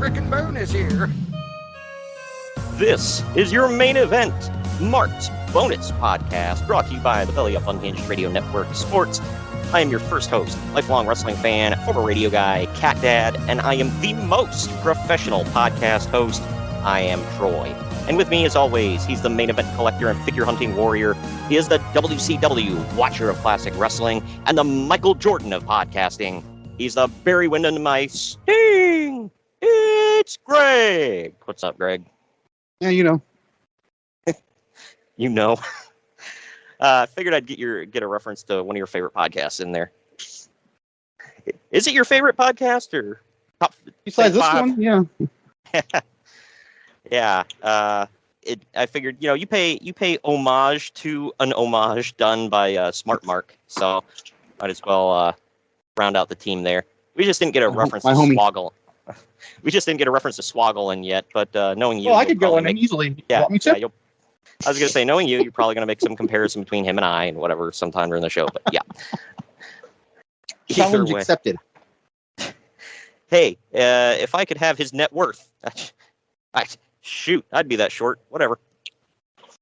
frickin' bonus here. This is your main event, Mark's Bonus Podcast, brought to you by the Belly Up Unhinged Radio Network Sports. I am your first host, lifelong wrestling fan, former radio guy, cat dad, and I am the most professional podcast host. I am Troy. And with me, as always, he's the main event collector and figure hunting warrior. He is the WCW watcher of classic wrestling and the Michael Jordan of podcasting. He's the Barry Windham to my Sting. It's Greg. What's up, Greg? Yeah, you know. You know. Figured I'd get a reference to one of your favorite podcasts in there. Is it your favorite podcast or top? Besides this one, yeah. Yeah. I figured, you pay homage to an homage done by Smart Mark, so might as well round out the team there. We just didn't get a reference to Swoggle. We just didn't get a reference to Swoggle in yet, but knowing you, well, I could go in easily. Yeah, want me to? Yeah, I was gonna say, knowing you, you're probably gonna make some comparison between him and I and whatever sometime during the show. But yeah, challenge accepted. Hey, if I could have his net worth, I'd be that short. Whatever.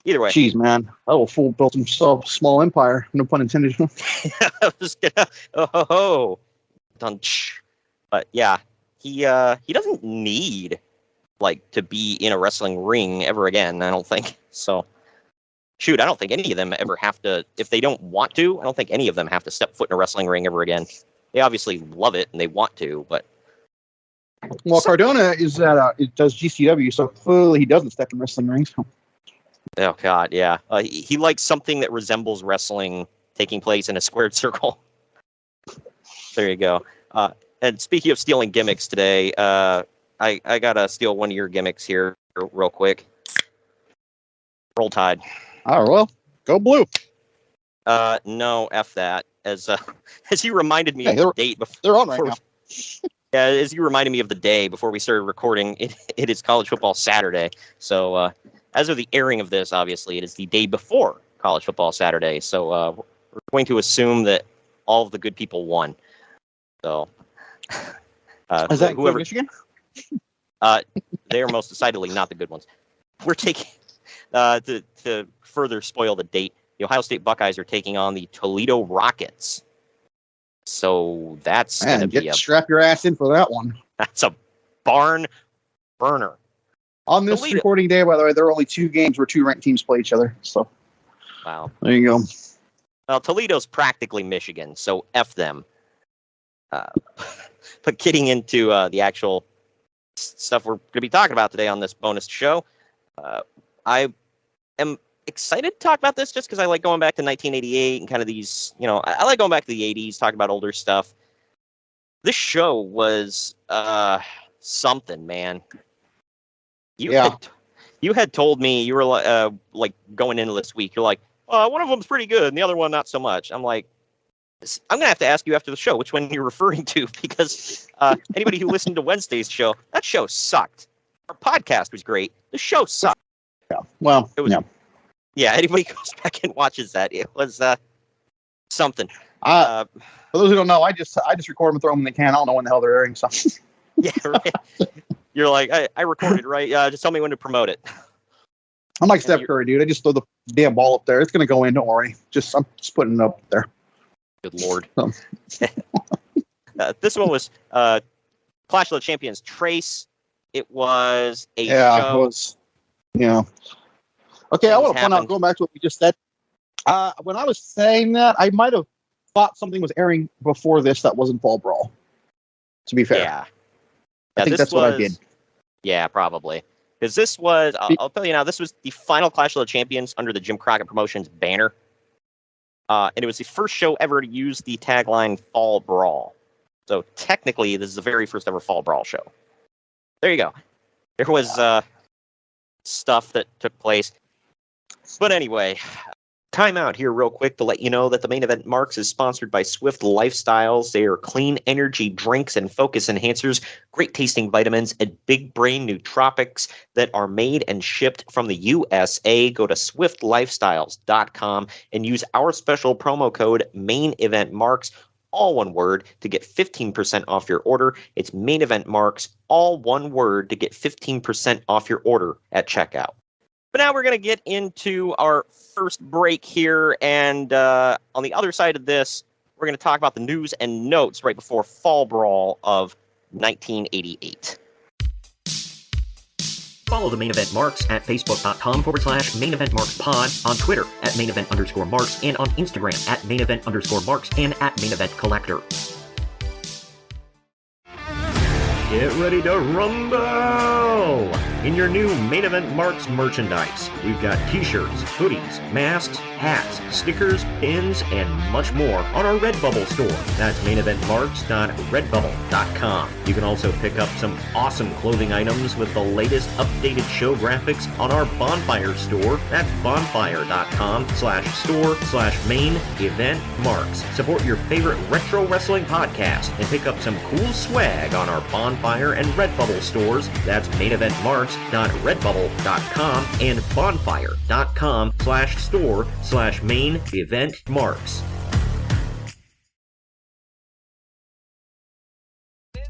Either way. Jeez, man. That little fool built himself a small empire. No pun intended. I was gonna, but yeah, he doesn't need to be in a wrestling ring ever again. I don't think so. Shoot, I don't think any of them ever have to. If they don't want to, I don't think any of them have to step foot in a wrestling ring ever again. They obviously love it and they want to, but. Well, Cardona is it does GCW, so clearly he doesn't step in wrestling rings. Oh God, yeah. He likes something that resembles wrestling taking place in a squared circle. There you go. And speaking of stealing gimmicks today, I gotta steal one of your gimmicks here real quick. Roll Tide. Oh well, go blue. No, F that. As you reminded me of the date before. They're on right now. Yeah, as you reminded me of the day before we started recording, it is College Football Saturday. So as of the airing of this, obviously, it is the day before College Football Saturday. So we're going to assume that all of the good people won. So is that whoever Michigan? They are most decidedly not the good ones. We're taking to further spoil the date. The Ohio State Buckeyes are taking on the Toledo Rockets. So that's going to be strap your ass in for that one. That's a barn burner. On this recording day, by the way, there are only 2 games where 2 ranked teams play each other. So, wow, there you go. Well, Toledo's practically Michigan, so F them. But getting into the actual stuff we're going to be talking about today on this bonus show, I am excited to talk about this just because I like going back to 1988 and kind of these, I like going back to the 80s, talking about older stuff. This show was something, man. You had told me, you were like going into this week, you're like, one of them's pretty good and the other one not so much. I'm like, I'm gonna have to ask you after the show which one you're referring to, because anybody who listened to Wednesday's show, that show sucked. Our podcast was great. The show sucked. Yeah. Well, it was. Yeah, anybody goes back and watches that, it was something. For those who don't know, I just record them and throw them in the can. I don't know when the hell they're airing. So. Yeah, right. You're like, I recorded, right? Just tell me when to promote it. I'm like Steph Curry, dude. I just throw the damn ball up there. It's gonna go in. Don't worry. I'm just putting it up there. Good Lord. This one was Clash of the Champions Trace. It was a show. It was. Yeah. Okay, I want to point out, going back to what we just said, when I was saying that, I might have thought something was airing before this that wasn't Fall Brawl, to be fair. Yeah. I think that's what I did. Yeah, probably. Because this was, I'll tell you now, this was the final Clash of the Champions under the Jim Crockett Promotions banner. And it was the first show ever to use the tagline Fall Brawl. So technically, this is the very first ever Fall Brawl show. There you go. There was stuff that took place. But anyway, time out here real quick to let you know that the main event Marks is sponsored by Swift Lifestyles. They are clean energy drinks and focus enhancers, great tasting vitamins, and big brain nootropics that are made and shipped from the USA. Go to swiftlifestyles.com and use our special promo code Main Event Marks. all one word, to get 15% off your order. It's Main Event Marks, all one word, to get 15% off your order at checkout. But now we're going to get into our first break here, and on the other side of this, we're going to talk about the news and notes right before Fall Brawl of 1988. Follow the Main Event Marks at facebook.com/Main Event Marks Pod, on Twitter at Main Event _Marks, and on Instagram at Main Event _Marks and at Main Event Collector. Get ready to rumble in your new Main Event Marks merchandise. We've got t-shirts, hoodies, masks, hats, stickers, pins, and much more on our Redbubble store. That's maineventmarks.redbubble.com. You can also pick up some awesome clothing items with the latest updated show graphics on our Bonfire store. That's bonfire.com/store/main event marks. Support your favorite retro wrestling podcast and pick up some cool swag on our Bonfire and Redbubble stores. That's maineventmarks.redbubble.com and bonfire.com/store/main event marks.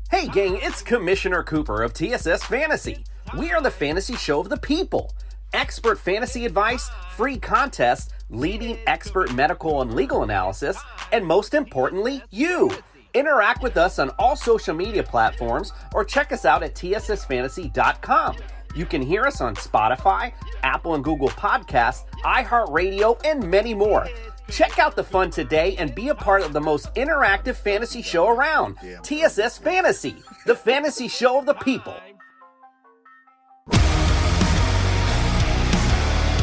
Hey gang, it's Commissioner Cooper of TSS Fantasy. We are the fantasy show of the people. Expert fantasy advice, free contests, leading expert medical and legal analysis, and most importantly, you. Interact with us on all social media platforms or check us out at tssfantasy.com. You can hear us on Spotify, Apple and Google Podcasts, iHeartRadio, and many more. Check out the fun today and be a part of the most interactive fantasy show around. TSS Fantasy, the fantasy show of the people.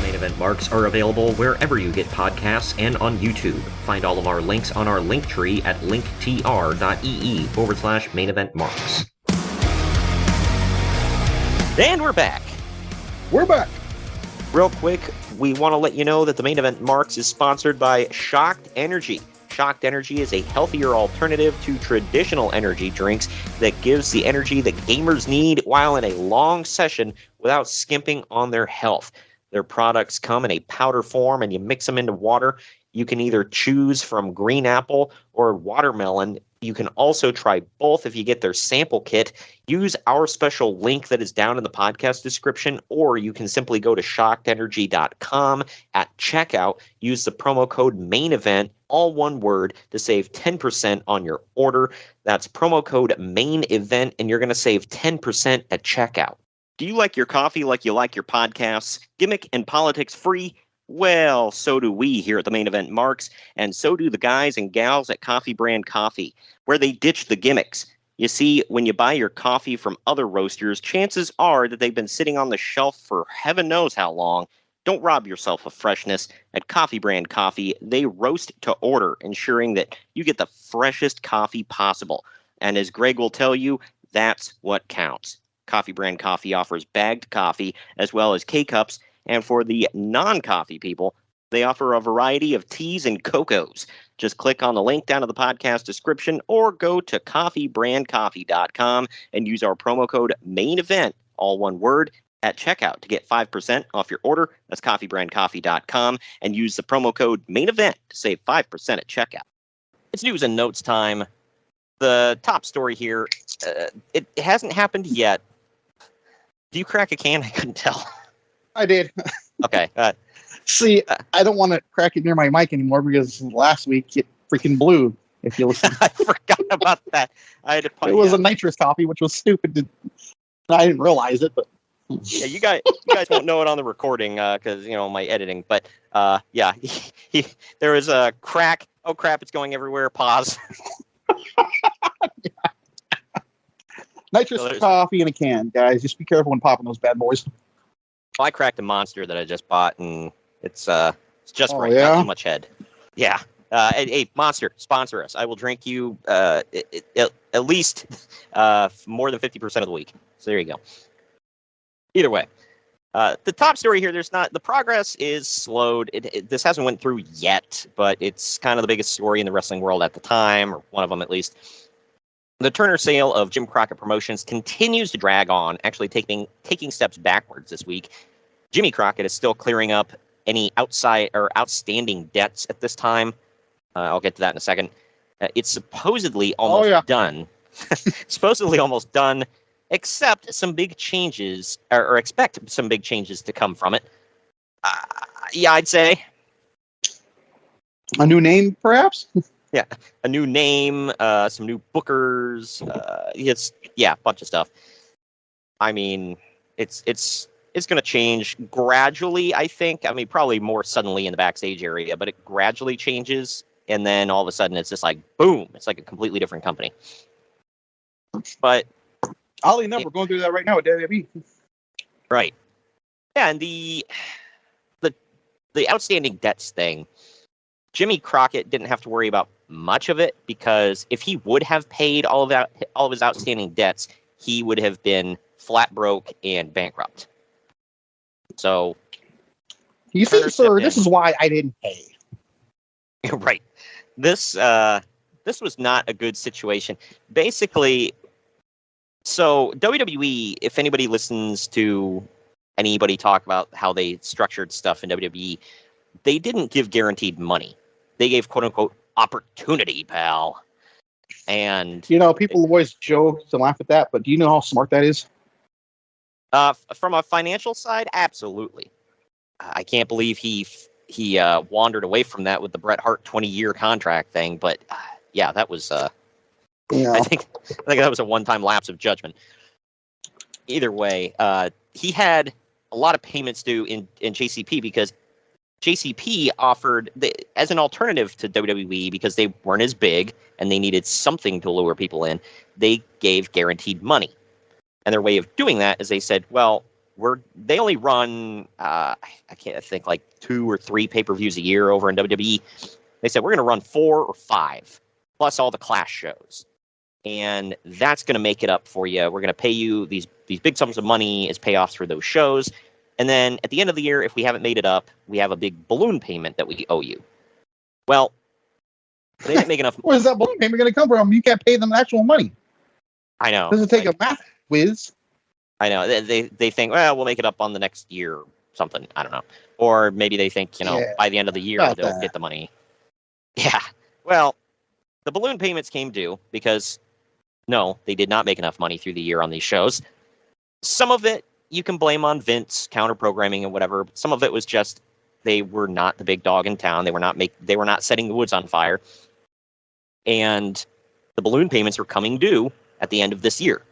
Main Event Marks are available wherever you get podcasts and on YouTube. Find all of our links on our link tree at linktr.ee/Main Event Marks. And we're back. We're back. Real quick, we want to let you know that the Main Event Marks is sponsored by Shocked Energy. Shocked Energy is a healthier alternative to traditional energy drinks that gives the energy that gamers need while in a long session without skimping on their health. Their products come in a powder form and you mix them into water. You can either choose from green apple or watermelon. You can also try both if you get their sample kit. Use our special link that is down in the podcast description, or you can simply go to shockedenergy.com at checkout. Use the promo code MAINEVENT, all one word, to save 10% on your order. That's promo code MAINEVENT, and you're going to save 10% at checkout. Do you like your coffee like you like your podcasts? Gimmick and politics free? Well, so do we here at the Main Event Marks, and so do the guys and gals at Coffee Brand Coffee, where they ditch the gimmicks. You see, when you buy your coffee from other roasters, chances are that they've been sitting on the shelf for heaven knows how long. Don't rob yourself of freshness. At Coffee Brand Coffee, they roast to order, ensuring that you get the freshest coffee possible. And as Greg will tell you, that's what counts. Coffee Brand Coffee offers bagged coffee as well as K-Cups, and for the non-coffee people, they offer a variety of teas and cocos. Just click on the link down in the podcast description or go to coffeebrandcoffee.com and use our promo code MAINEVENT, all one word, at checkout to get 5% off your order. That's coffeebrandcoffee.com, and use the promo code MAINEVENT to save 5% at checkout. It's news and notes time. The top story here, it hasn't happened yet. Do you crack a can? I couldn't tell. I did. Okay. See, I don't want to crack it near my mic anymore because last week it freaking blew. If you listen, I forgot about that. I had to. It was a nitrous coffee, which was stupid. I didn't realize it, but yeah, you guys won't know it on the recording because my editing. But yeah, there was a crack. Oh crap! It's going everywhere. Pause. Nitrous coffee in a can, guys. Just be careful when popping those bad boys. I cracked a Monster that I just bought, and it's just right. Yeah? Not too much head. Yeah. Hey, Monster, sponsor us. I will drink you at least more than 50% of the week. So there you go. Either way, the top story here. The progress is slowed. This hasn't went through yet, but it's kind of the biggest story in the wrestling world at the time, or one of them at least. The Turner sale of Jim Crockett Promotions continues to drag on, actually taking steps backwards this week. Jimmy Crockett is still clearing up any outside or outstanding debts at this time. I'll get to that in a second. It's supposedly almost done. Supposedly almost done, except some big changes, or expect some big changes to come from it. Yeah, I'd say. A new name, perhaps? Yeah, a new name, some new bookers, a bunch of stuff. I mean, it's going to change gradually, I think. I mean, probably more suddenly in the backstage area, but it gradually changes, and then all of a sudden it's just like, boom, it's like a completely different company. But oddly enough, we're going through that right now with WWE. Right. Yeah, and the outstanding debts thing, Jimmy Crockett didn't have to worry about much of it, because if he would have paid all of his outstanding debts, he would have been flat broke and bankrupt. So, you see, sir, this is why I didn't pay. Right. This was not a good situation. Basically, so WWE, if anybody listens to anybody talk about how they structured stuff in WWE, they didn't give guaranteed money. They gave quote unquote opportunity, pal. And people always joke and laugh at that, but do you know how smart that is? From a financial side, absolutely. I can't believe he wandered away from that with the Bret Hart 20-year contract thing, but yeah, that was I think that was a one-time lapse of judgment. Either way, he had a lot of payments due in JCP, because JCP offered, as an alternative to WWE, because they weren't as big and they needed something to lure people in, they gave guaranteed money. And their way of doing that is they said, well, they only run, I can't think, like 2 or 3 pay-per-views a year over in WWE. They said, we're going to run 4 or 5, plus all the Clash shows. And that's going to make it up for you. We're going to pay you these big sums of money as payoffs for those shows. And then at the end of the year, if we haven't made it up, we have a big balloon payment that we owe you. Well, they didn't make enough. Where's that balloon payment going to come from? You can't pay them actual money. I know. Does it take a math quiz? I know. They think, well, we'll make it up on the next year or something. I don't know. Or maybe they think, by the end of the year, they'll get the money. Yeah. Well, the balloon payments came due because, no, they did not make enough money through the year on these shows. Some of it you can blame on Vince, counter-programming and whatever. But some of it was just they were not the big dog in town. They were not setting the woods on fire. And the balloon payments were coming due at the end of this year.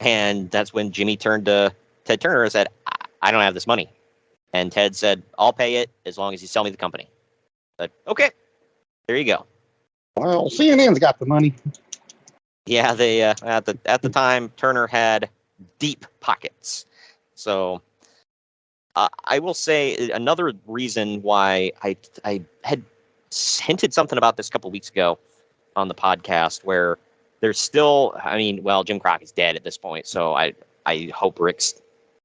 And that's when Jimmy turned to Ted Turner and said, I don't have this money. And Ted said, I'll pay it as long as you sell me the company. I said, okay, there you go. Well, CNN's got the money. Yeah, they at the time, Turner had deep pockets. So I will say another reason why I had hinted something about this a couple weeks ago on the podcast, where there's still, Jim Crockett's dead at this point, so I hope Rick's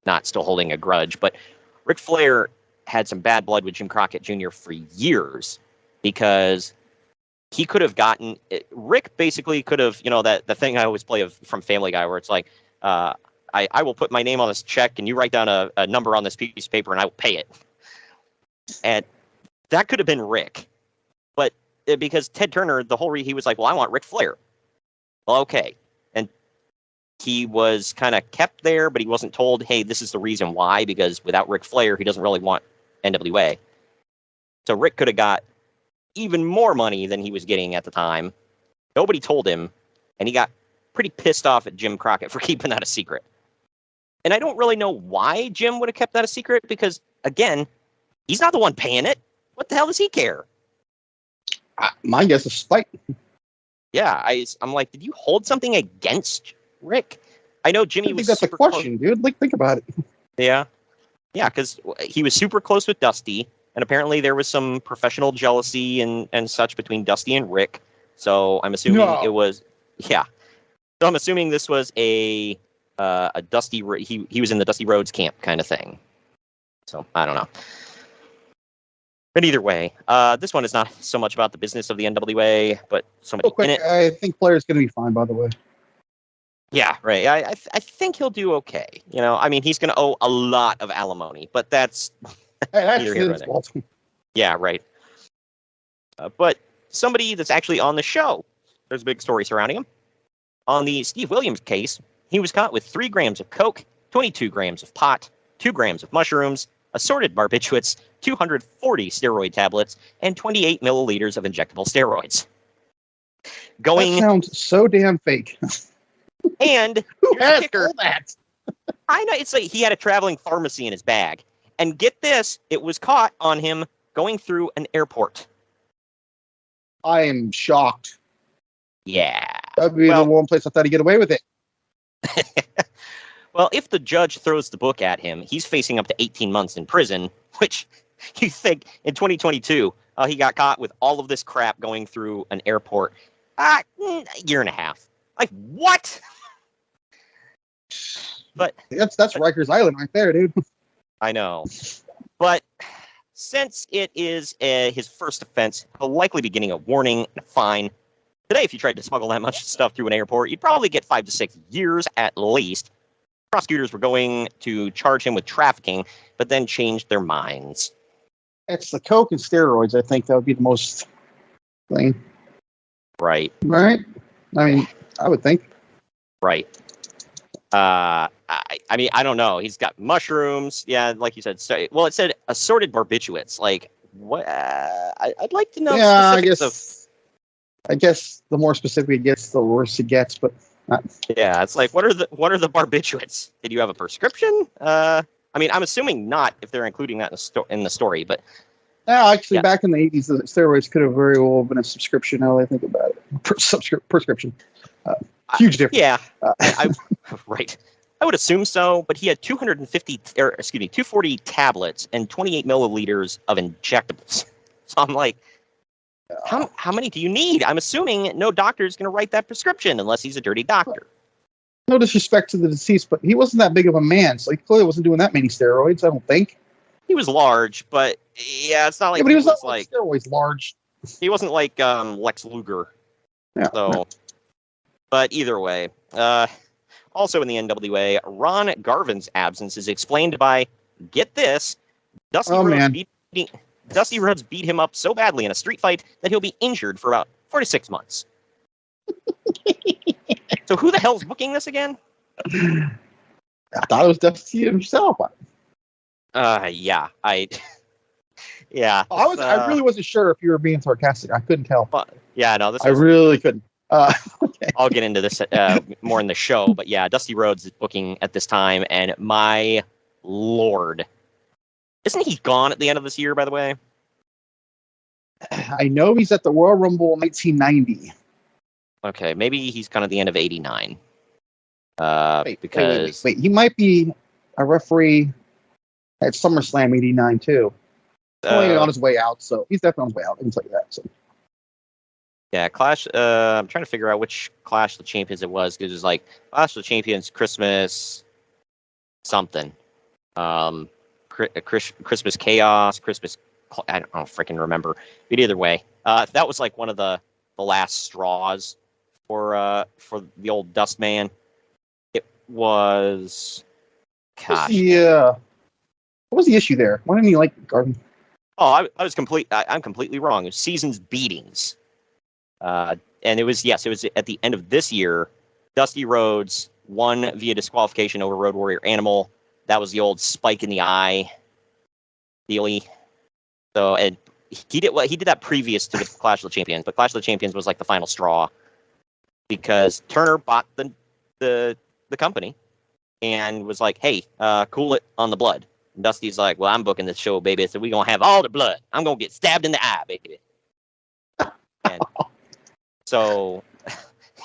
not still holding a grudge. But Ric Flair had some bad blood with Jim Crockett Jr. for years, because he could have gotten Rick basically could have, the thing I always play from Family Guy, where it's like, I will put my name on this check and you write down a number on this piece of paper and I will pay it. And that could have been Rick. But because Ted Turner, he was like, well, I want Ric Flair. Well, okay. And he was kind of kept there, but he wasn't told, hey, this is the reason why, because without Ric Flair, he doesn't really want NWA. So Rick could have got even more money than he was getting at the time. Nobody told him, and he got pretty pissed off at Jim Crockett for keeping that a secret. And I don't really know why Jim would have kept that a secret, because, again, he's not the one paying it. What the hell does he care? My guess is spite. Yeah, I'm like, did you hold something against Rick? I know Jimmy was. That's a question, dude. Like, think about it. Yeah, because he was super close with Dusty, and apparently there was some professional jealousy and such between Dusty and Rick. So I'm assuming it was. Yeah. So I'm assuming this was a Dusty. He was in the Dusty Rhodes camp kind of thing. So I don't know. But either way, this one is not so much about the business of the NWA, but somebody in it. I think Flair's going to be fine, by the way. Yeah, right. I think he'll do okay. He's going to owe a lot of alimony, but that's his fault. Yeah, right. But somebody that's actually on the show There's a big story surrounding him. On the Steve Williams case, he was caught with 3 grams of coke, 22 grams of pot, 2 grams of mushrooms, assorted barbiturates, 240 steroid tablets, and 28 milliliters of injectable steroids. That sounds so damn fake. And who has kicker, all that? I know, it's like he had a traveling pharmacy in his bag. And get this, it was caught on him going through an airport. I am shocked. Yeah. That'd be the one place I thought he'd get away with it. Well, if the judge throws the book at him, he's facing up to 18 months in prison, which you think in 2022, he got caught with all of this crap going through an airport. A year and a half. Like, what? But that's Rikers Island right there, dude. I know. But since it is his first offense, he'll likely be getting a warning and a fine. Today, if you tried to smuggle that much stuff through an airport, you'd probably get 5 to 6 years at least. Prosecutors were going to charge him with trafficking, but then changed their minds. It's the coke and steroids. I think that would be the most thing. Right. Right? I mean, I would think. Right. I mean, I don't know. He's got mushrooms. Yeah, like you said. Well, it said assorted barbiturates. Like, what? I'd like to know. Yeah, specifics I guess the more specific it gets, the worse it gets. But yeah, it's like, what are the barbiturates? Did you have a prescription? I mean, I'm assuming not if they're including that in the story. But actually, back in the 80s, the steroids could have very well been a subscription. Now that I think about it, prescription. Huge difference. Yeah, right. I would assume so, but he had 240 tablets and 28 milliliters of injectables. So I'm like, how many do you need? I'm assuming no doctor is going to write that prescription unless he's a dirty doctor. No disrespect to the deceased, but he wasn't that big of a man, so he clearly wasn't doing that many steroids. I don't think. He was large, but yeah, it's not like but he was not like steroids large. He wasn't like Lex Luger. Yeah. So, but either way, also in the NWA, Ron Garvin's absence is explained by, get this, Dusty Rhodes beat him up so badly in a street fight that he'll be injured for about 4 to 6 months. So who the hell's booking this again? I thought it was Dusty himself. Yeah, yeah. I really wasn't sure if you were being sarcastic. I couldn't tell. But, yeah, no, I really couldn't. Okay. I'll get into this more in the show, but yeah, Dusty Rhodes is booking at this time, and my lord, isn't he gone at the end of this year? By the way, I know he's at the Royal Rumble in 1990. Okay, maybe he's kind of the end of '89. Wait, he might be a referee at SummerSlam '89 too. On his way out, so he's definitely on his way out. Things like that. So. Yeah, Clash. I'm trying to figure out which Clash of the Champions it was, because it was like Clash of the Champions, Christmas, something, Christmas Chaos, Christmas. I don't freaking remember. But either way, that was like one of the last straws for the old Dust Man. It was. Gosh. Yeah. What was the issue there? Why didn't you like Garvin? Oh, I'm completely wrong. It was Seasons Beatings. And it was at the end of this year. Dusty Rhodes won via disqualification over Road Warrior Animal. That was the old spike in the eye dealy. So, and he did that previous to the Clash of the Champions, but Clash of the Champions was like the final straw because Turner bought the company and was like, "Hey, cool it on the blood." And Dusty's like, "Well, I'm booking this show, baby, so we're gonna have all the blood. I'm gonna get stabbed in the eye, baby." And so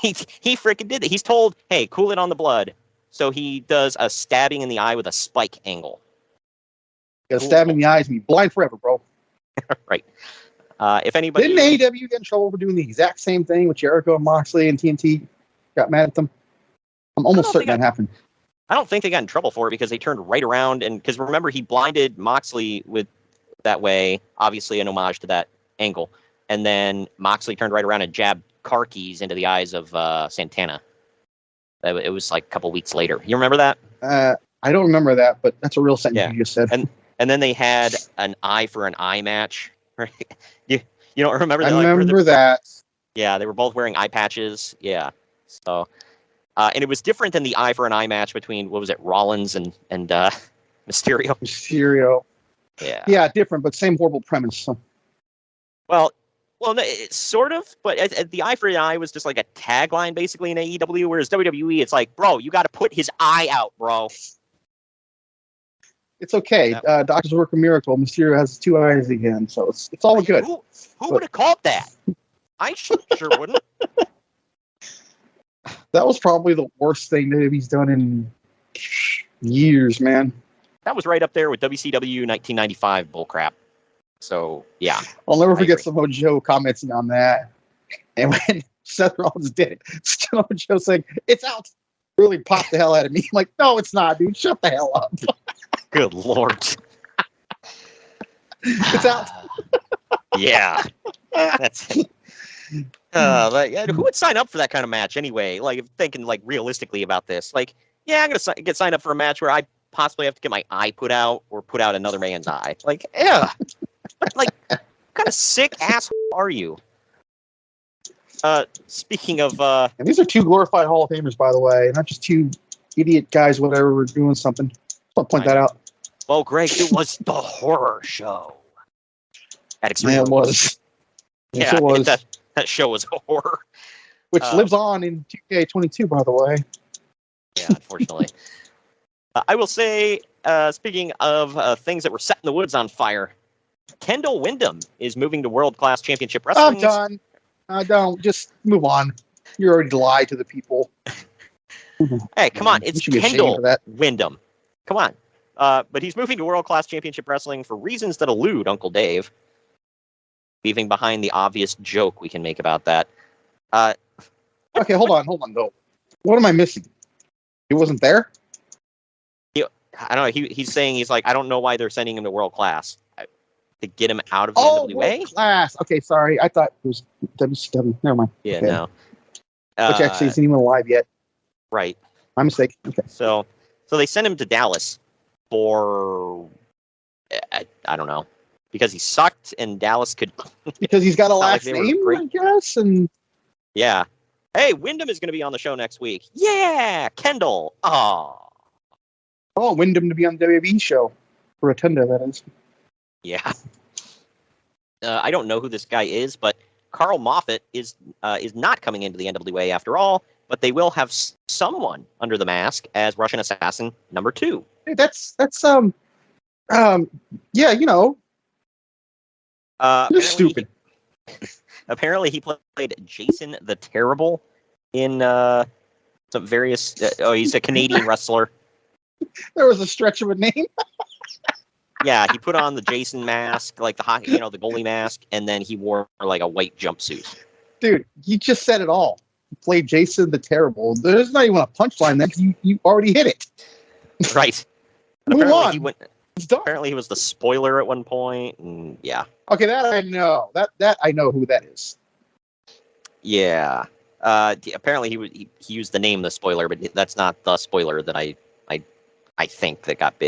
he freaking did it. He's told, "Hey, cool it on the blood." So he does a stabbing in the eye with a spike angle. Got a stab in the eyes and be blind forever, bro. Right. If anybody didn't AEW get in trouble for doing the exact same thing with Jericho and Moxley and TNT got mad at them? I'm almost certain that happened. I don't think they got in trouble for it because they turned right around and because remember he blinded Moxley with that way, obviously an homage to that angle, and then Moxley turned right around and jabbed car keys into the eyes of Santana. It was like a couple weeks later. You remember that? I don't remember that, but that's a real sentence you just said. And then they had an eye for an eye match. Right? You don't remember that? I remember that. Yeah, they were both wearing eye patches. Yeah. So, and it was different than the eye for an eye match between, what was it, Rollins and Mysterio. Mysterio. Yeah. Yeah, different, but same horrible premise. So. Well, no, it's sort of, but the eye for an eye was just like a tagline basically in AEW, whereas WWE, it's like, bro, you got to put his eye out, bro. It's okay. Doctors work a miracle. Mysterio has 2 eyes again, so it's all good. Who would have called that? I sure wouldn't. That was probably the worst thing that he's done in years, man. That was right up there with WCW 1995 bullcrap. So, yeah. I'll never forget Samoa Joe commenting on that. And when Seth Rollins did it, Samoa Joe saying, "It's out," really popped the hell out of me. I'm like, no, it's not, dude. Shut the hell up. Good Lord. It's out. Yeah. That's it. Who would sign up for that kind of match anyway? Like, thinking like realistically about this. Like, yeah, I'm going to get signed up for a match where I possibly have to get my eye put out or put out another man's eye. Like, yeah. Like, what kind of sick ass are you? Speaking of... and these are 2 glorified Hall of Famers, by the way. Not just 2 idiot guys, whatever, were doing something. I'll point that out. Well, Greg, it was the horror show. Yeah, it was. Yes, it was. That show was a horror. Which lives on in 2K22, by the way. Yeah, unfortunately. I will say, speaking of things that were setting the woods on fire, Kendall Windham is moving to World Class Championship Wrestling. I'm done. Don't. Just move on. You already lied to the people. Hey, come on. It's Kendall Windham. Come on. But he's moving to World Class Championship Wrestling for reasons that elude Uncle Dave, leaving behind the obvious joke we can make about that. Okay, hold on, though. What am I missing? He wasn't there? I don't know. He's saying, he's like, I don't know why they're sending him to World Class. To get him out of the NWA? World Class. Okay, sorry. I thought it was WCW. Never mind. Yeah, okay. No. Which actually isn't even alive yet. Right. My mistake. Okay. So they sent him to Dallas for, I don't know, because he sucked and Dallas could... because he's got a last name, I guess, and... Yeah. Hey, Windham is going to be on the show next week. Yeah! Kendall! Oh, Windham to be on the WWE show. Rotunda, that is. Yeah. I don't know who this guy is, but Carl Moffat is not coming into the NWA after all, but they will have someone under the mask as Russian Assassin number 2. Hey, that's yeah, you know. You're stupid. Apparently he played Jason the Terrible in some various... he's a Canadian wrestler. There was a stretch of a name. Yeah, he put on the Jason mask, like the hockey, the goalie mask, and then he wore like a white jumpsuit. Dude, you just said it all. You played Jason the Terrible. There's not even a punchline there because you already hit it. Right. Move on. Apparently he was the spoiler at one point, and yeah. Okay, that I know. That I know who that is. Yeah. Apparently he used the name the spoiler, but that's not the spoiler that I think that got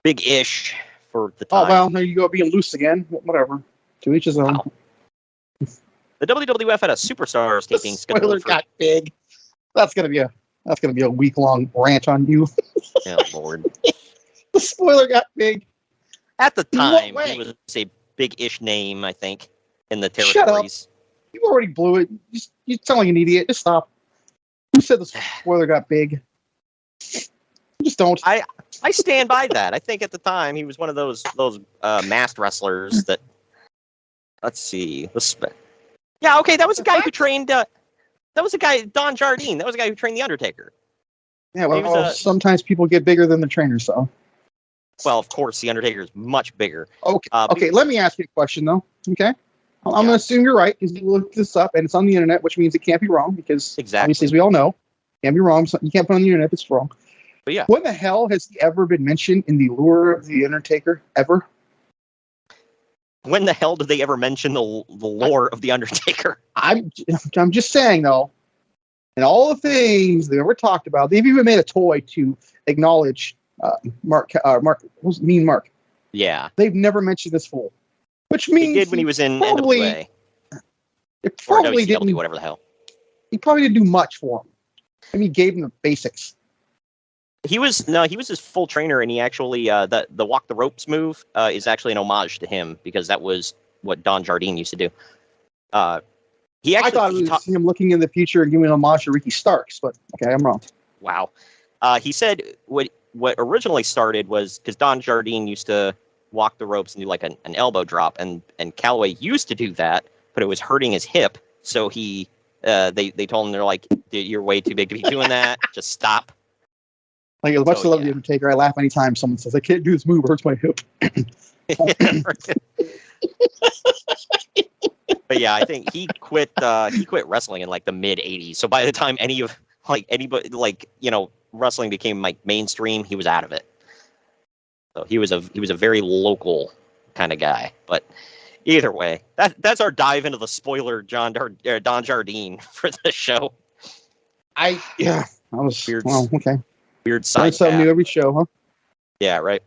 big-ish for the time. Oh, well, there you go, being loose again. Whatever. To each his own. Wow. The WWF had a Superstars taping scheduled. Spoiler got big. That's gonna be a week-long rant on you. Oh, Lord. The spoiler got big. At the time, he was a big-ish name, I think, in the territories. Shut up. You already blew it. You're telling an idiot. Just stop. You said the spoiler got big. Just don't. I stand by that. I think at the time he was one of those masked wrestlers that. Let's see. Yeah, okay, that was a guy who trained. That was a guy, Don Jardine. That was a guy who trained the Undertaker. Yeah, well, sometimes people get bigger than the trainer, so. Well, of course, the Undertaker is much bigger. Okay. Okay, let me ask you a question though. Okay. I'm going to assume you're right because you looked this up and it's on the internet, which means it can't be wrong because obviously, as we all know, it can't be wrong. So you can't put it on the internet if it's wrong. But yeah. When the hell has he ever been mentioned in the lore of the Undertaker ever? When the hell did they ever mention the lore of the Undertaker? I'm just saying though, and all the things they ever talked about, they've even made a toy to acknowledge Mark. Who's Mean Mark? Yeah. They've never mentioned this fool. Which means he did when he was in NWA. It or probably WCW, didn't. whatever the hell. He probably didn't do much for him. I mean, he gave him the basics. He was his full trainer, and he actually the walk the ropes move is actually an homage to him because that was what Don Jardine used to do. I thought it was him looking in the future and giving an homage to Ricky Starks, but okay, I'm wrong. Wow. He said what originally started was because Don Jardine used to walk the ropes and do like an elbow drop, and Calloway used to do that, but it was hurting his hip, so he they told him, they're like, you're way too big to be doing that. Just stop. Like, as much as I love the Undertaker, I laugh anytime someone says, I can't do this move, it hurts my hip. But yeah, I think he quit wrestling in like the mid 80s. So by the time anybody wrestling became like mainstream, he was out of it. So he was a very local kind of guy. But either way, that's our dive into the spoiler Don Jardine for the show. I was weird. Well, okay. Weird side. Something new every show, huh? Yeah, right.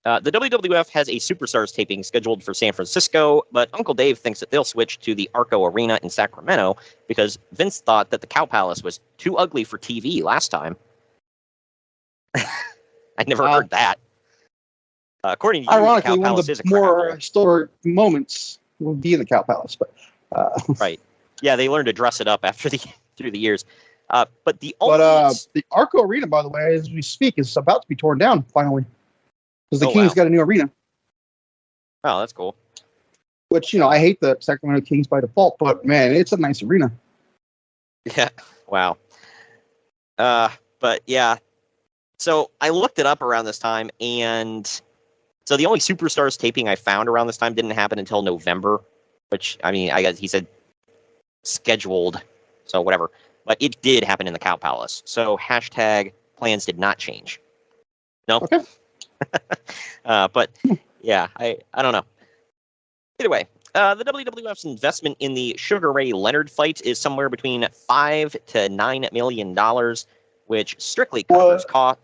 The WWF has a Superstars taping scheduled for San Francisco, but Uncle Dave thinks that they'll switch to the Arco Arena in Sacramento because Vince thought that the Cow Palace was too ugly for TV last time. I never heard that. According to you, ironically, the Cow one Palace of is the a more historic moments will be in the Cow Palace, but right. Yeah, they learned to dress it up through the years. But the Arco Arena, by the way, as we speak, is about to be torn down finally. Because the Kings wow. got a new arena. Oh, that's cool. Which, I hate the Sacramento Kings by default, but man, it's a nice arena. Yeah. Wow. But yeah. So I looked it up around this time, and so the only Superstars taping I found around this time didn't happen until November, which, I mean, I guess he said scheduled, so whatever. But it did happen in the Cow Palace. So # plans did not change. No? Okay. But yeah, I don't know. Either way, the WWF's investment in the Sugar Ray Leonard fight is somewhere between $5 to $9 million, which strictly covers cost.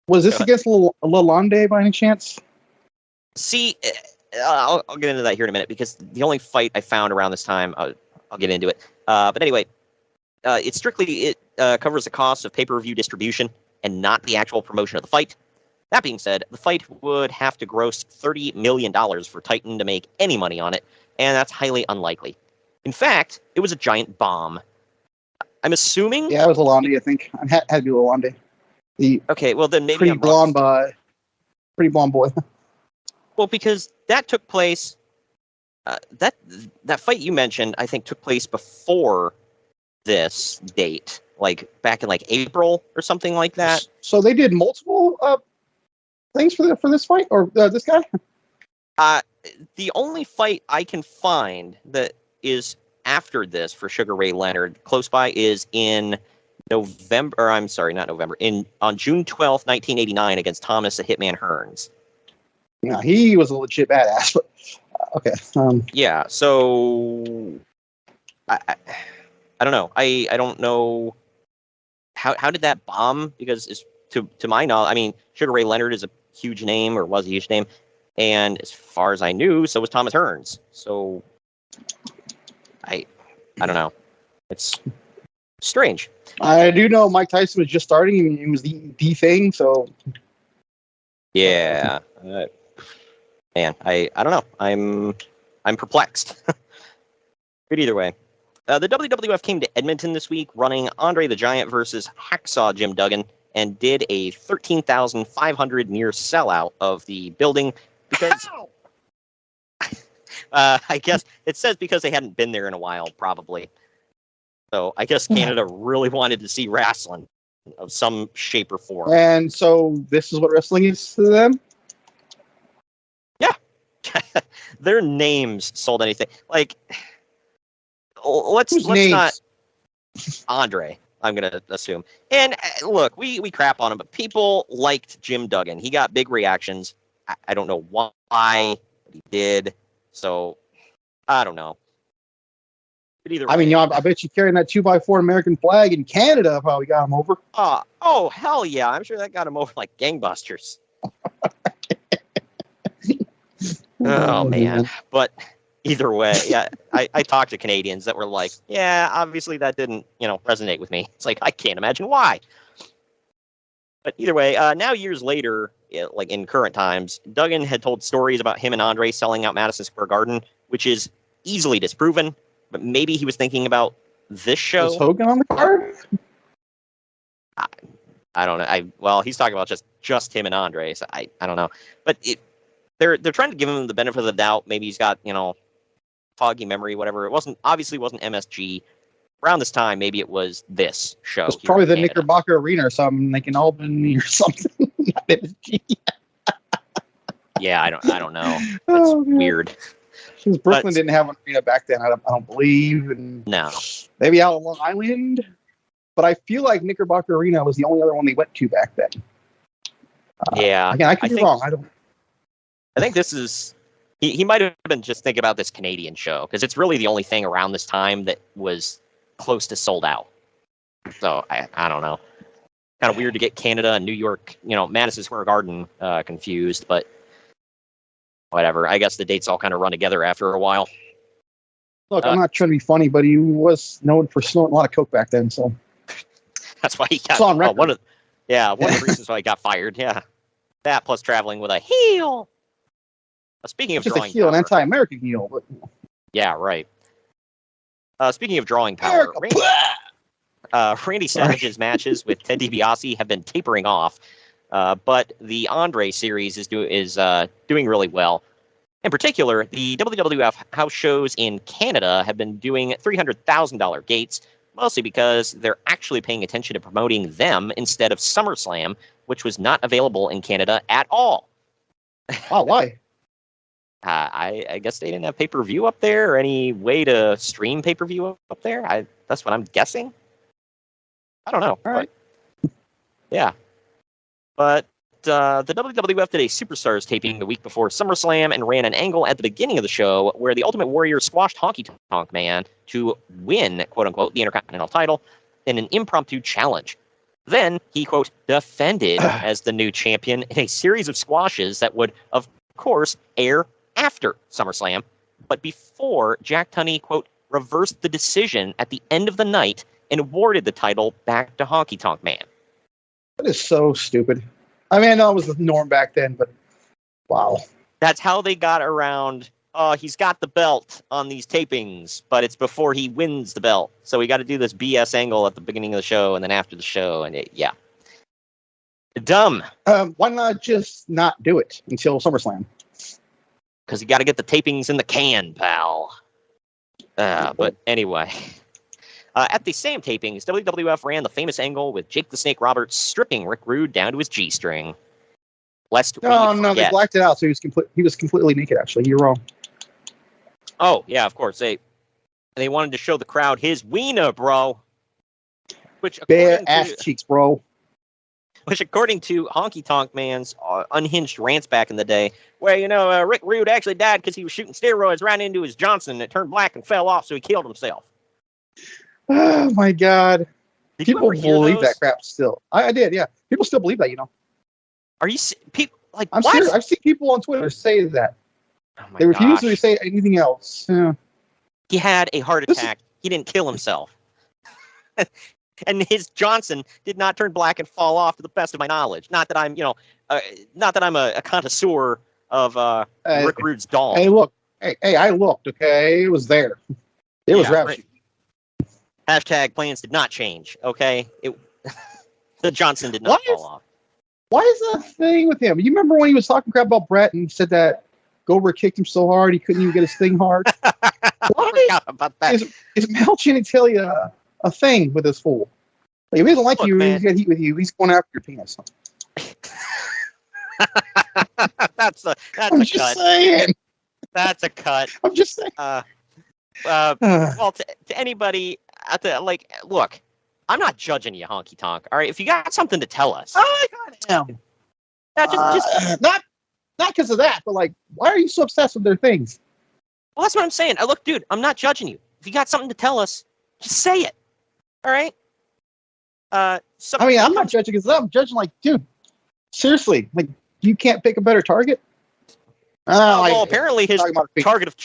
Was this against Lalonde by any chance? See, I'll get into that here in a minute because the only fight I found around this time, I'll get into it. But anyway, it covers the cost of pay-per-view distribution and not the actual promotion of the fight. That being said, the fight would have to gross $30 million for Titan to make any money on it, and that's highly unlikely. In fact, it was a giant bomb. I'm assuming... Yeah, it was Lalonde, I think. It had to be Lalonde. Okay, well then maybe pretty blonde boy. Well, because that took place... that fight you mentioned, I think, took place before this date, like back in like April or something like that. So they did multiple things for this fight, or this guy? The only fight I can find that is after this for Sugar Ray Leonard close by is in November, or I'm sorry, not November, on June 12th, 1989 against Thomas the Hitman Hearns. Yeah, he was a legit badass, but okay. Yeah, so I don't know. I don't know how did that bomb, because to my knowledge, I mean, Sugar Ray Leonard is a huge name, or was a huge name, and as far as I knew, so was Thomas Hearns. So I don't know. It's strange. I do know Mike Tyson was just starting, and he was the thing. So yeah, man, I don't know. I'm perplexed. But either way, the WWF came to Edmonton this week, running Andre the Giant versus Hacksaw Jim Duggan, and did a 13,500 near sellout of the building because I guess it says because they hadn't been there in a while, probably. So I guess Canada really wanted to see wrestling of some shape or form. And so this is what wrestling is to them? Yeah. Their names sold anything. Like, let's not... Andre, I'm going to assume. And look, we crap on him, but people liked Jim Duggan. He got big reactions. I don't know why, but he did. So, I don't know. But either way, I mean, I bet you carrying that 2x4 American flag in Canada probably got him over. Oh, hell yeah. I'm sure that got him over like gangbusters. Oh, man. But Either way, yeah, I talked to Canadians that were like, yeah, obviously that didn't, resonate with me. It's like, I can't imagine why. But either way, now years later, like in current times, Duggan had told stories about him and Andre selling out Madison Square Garden, which is easily disproven, but maybe he was thinking about this show. Was Hogan on the card? I don't know. Well, he's talking about just him and Andre, so I don't know. But they're trying to give him the benefit of the doubt. Maybe he's got, foggy memory, whatever. Obviously wasn't MSG. Around this time, maybe it was this show. It was probably the Knickerbocker Arena or something, like in Albany or something. Not MSG. Yeah, I don't know. That's weird. Because Brooklyn didn't have an arena back then, I don't believe. And no. Maybe out on Long Island. But I feel like Knickerbocker Arena was the only other one they went to back then. Yeah. Again, I could be wrong. I think this is... He might have been just thinking about this Canadian show, because it's really the only thing around this time that was close to sold out. So, I don't know. Kind of weird to get Canada and New York, Madison Square Garden confused, but whatever. I guess the dates all kind of run together after a while. Look, I'm not trying to be funny, but he was known for snorting a lot of coke back then, so... That's why he got... one of the reasons why he got fired, yeah. That plus traveling with a heel. Speaking of drawing a heel, power, an anti-American heel. But... Yeah, right. Speaking of drawing power, Randy Savage's matches with Ted DiBiase have been tapering off, but the Andre series is doing really well. In particular, the WWF house shows in Canada have been doing $300,000 gates, mostly because they're actually paying attention to promoting them instead of SummerSlam, which was not available in Canada at all. Oh, why? I guess they didn't have pay-per-view up there or any way to stream pay-per-view up there. That's what I'm guessing. I don't know. All right. Yeah. But the WWF did a Superstars taping the week before SummerSlam and ran an angle at the beginning of the show where the Ultimate Warrior squashed Honky Tonk Man to win, quote-unquote, the Intercontinental title in an impromptu challenge. Then he, quote, defended as the new champion in a series of squashes that would, of course, air after SummerSlam, but before Jack Tunney, quote, reversed the decision at the end of the night and awarded the title back to Honky Tonk Man. That is so stupid. I mean, I know it was the norm back then, but wow. That's how they got around, he's got the belt on these tapings, but it's before he wins the belt. So we got to do this BS angle at the beginning of the show and then after the show, and yeah. Dumb. Why not just not do it until SummerSlam? Because you got to get the tapings in the can, pal. But anyway. At the same tapings, WWF ran the famous angle with Jake the Snake Roberts stripping Rick Rude down to his G-string. No, they blacked it out, so he was completely naked, actually. You're wrong. Oh, yeah, of course. They wanted to show the crowd his wiener, bro. Bare ass cheeks, bro. Which, according to Honky Tonk Man's unhinged rants back in the day, where, Rick Rude actually died because he was shooting steroids right into his Johnson and it turned black and fell off, so he killed himself. Oh, my God. Did people believe that crap still. I did, yeah. People still believe that, Are you... people like, I'm what? serious. I've seen people on Twitter say that. Oh my they refuse gosh. to say anything else. Yeah. He had a heart attack. He didn't kill himself. And his Johnson did not turn black and fall off, to the best of my knowledge. Not that I'm, not that I'm a connoisseur of Rick Rude's doll. Hey, look. Hey, I looked, okay? It was there. It was ravishing. Hashtag plans did not change, okay? The Johnson did not fall off. Why is that thing with him? You remember when he was talking crap about Brett and he said that Goldberg kicked him so hard he couldn't even get his thing hard? I forgot about that. Is male genitalia a thing with this fool? Like, if he doesn't like you, he's got heat with you. He's going after your penis. That's a cut. Saying. That's a cut. I'm just saying. Well, to anybody out there, look, I'm not judging you, Honky Tonk. All right, if you got something to tell us, I got him. Just not because of that, but why are you so obsessed with their things? Well, that's what I'm saying. Look, dude, I'm not judging you. If you got something to tell us, just say it. All right. I'm not judging because I'm judging. Dude, seriously, you can't pick a better target. Well, apparently his target of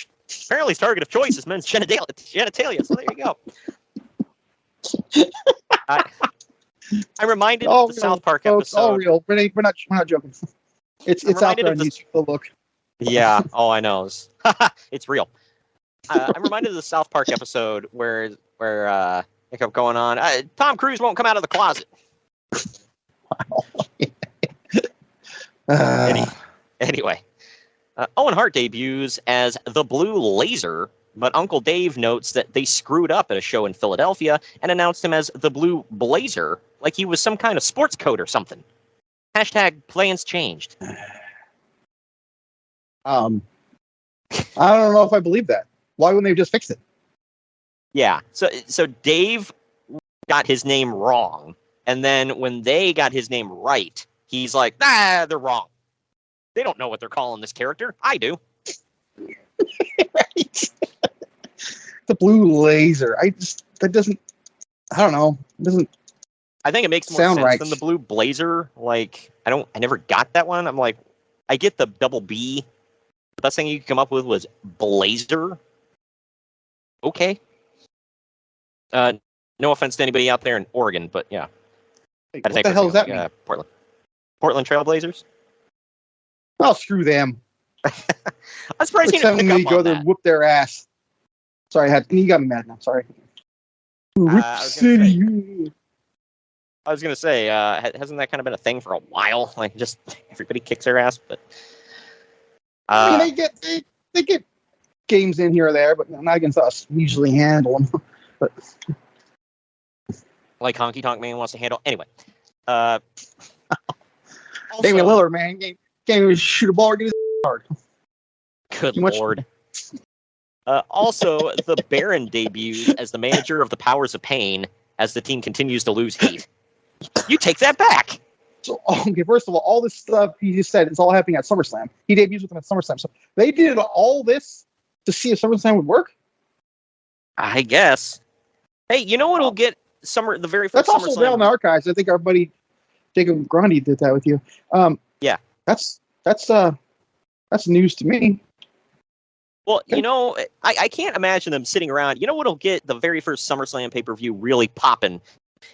Apparently, his target of choice is men's genitalia. So there you go. I'm reminded of the South Park folks, episode. All real. We're not joking. It's out there on YouTube. Look. Yeah. Oh, I know. It's real. I'm reminded of the South Park episode where they kept going on. Tom Cruise won't come out of the closet. Anyway, Owen Hart debuts as the Blue Laser, but Uncle Dave notes that they screwed up at a show in Philadelphia and announced him as the Blue Blazer, like he was some kind of sports coat or something. Hashtag plans changed. I don't know if I believe that. Why wouldn't they have just fixed it? Yeah. So Dave got his name wrong, and then when they got his name right, he's like, they're wrong. They don't know what they're calling this character. I do. Right. The Blue Laser. I don't know. It doesn't. I think it makes more sound sense right than the Blue Blazer. Like, I never got that one. I'm like, I get the double B. The best thing you could come up with was Blazer. Okay. No offense to anybody out there in Oregon, but yeah. Wait, what the hell does that mean? Portland Trailblazers. Oh, screw them. I'm surprised you didn't pick up go on there that. and whoop their ass. Sorry, you got me mad now. Sorry. I was gonna say, hasn't that kind of been a thing for a while? Like, just everybody kicks their ass, but I mean, they get games in here or there, but not against us. We usually handle them. But like Honky Tonk Man wants to handle. Anyway, Damian Lillard, man, can't even shoot a ball or get his hard. Good Lord. Also, the Baron debuts as the manager of the Powers of Pain as the team continues to lose heat. You take that back. So, okay, first of all this stuff he just said is all happening at SummerSlam. He debuts with them at SummerSlam. So they did all this to see if SummerSlam would work? I guess. Hey, you know what'll get the very first That's also SummerSlam? down in the archives. I think our buddy Jacob Grundy did that with you. Yeah. That's news to me. Well, you know, I can't imagine them sitting around. You know what'll get the very first SummerSlam pay-per-view really popping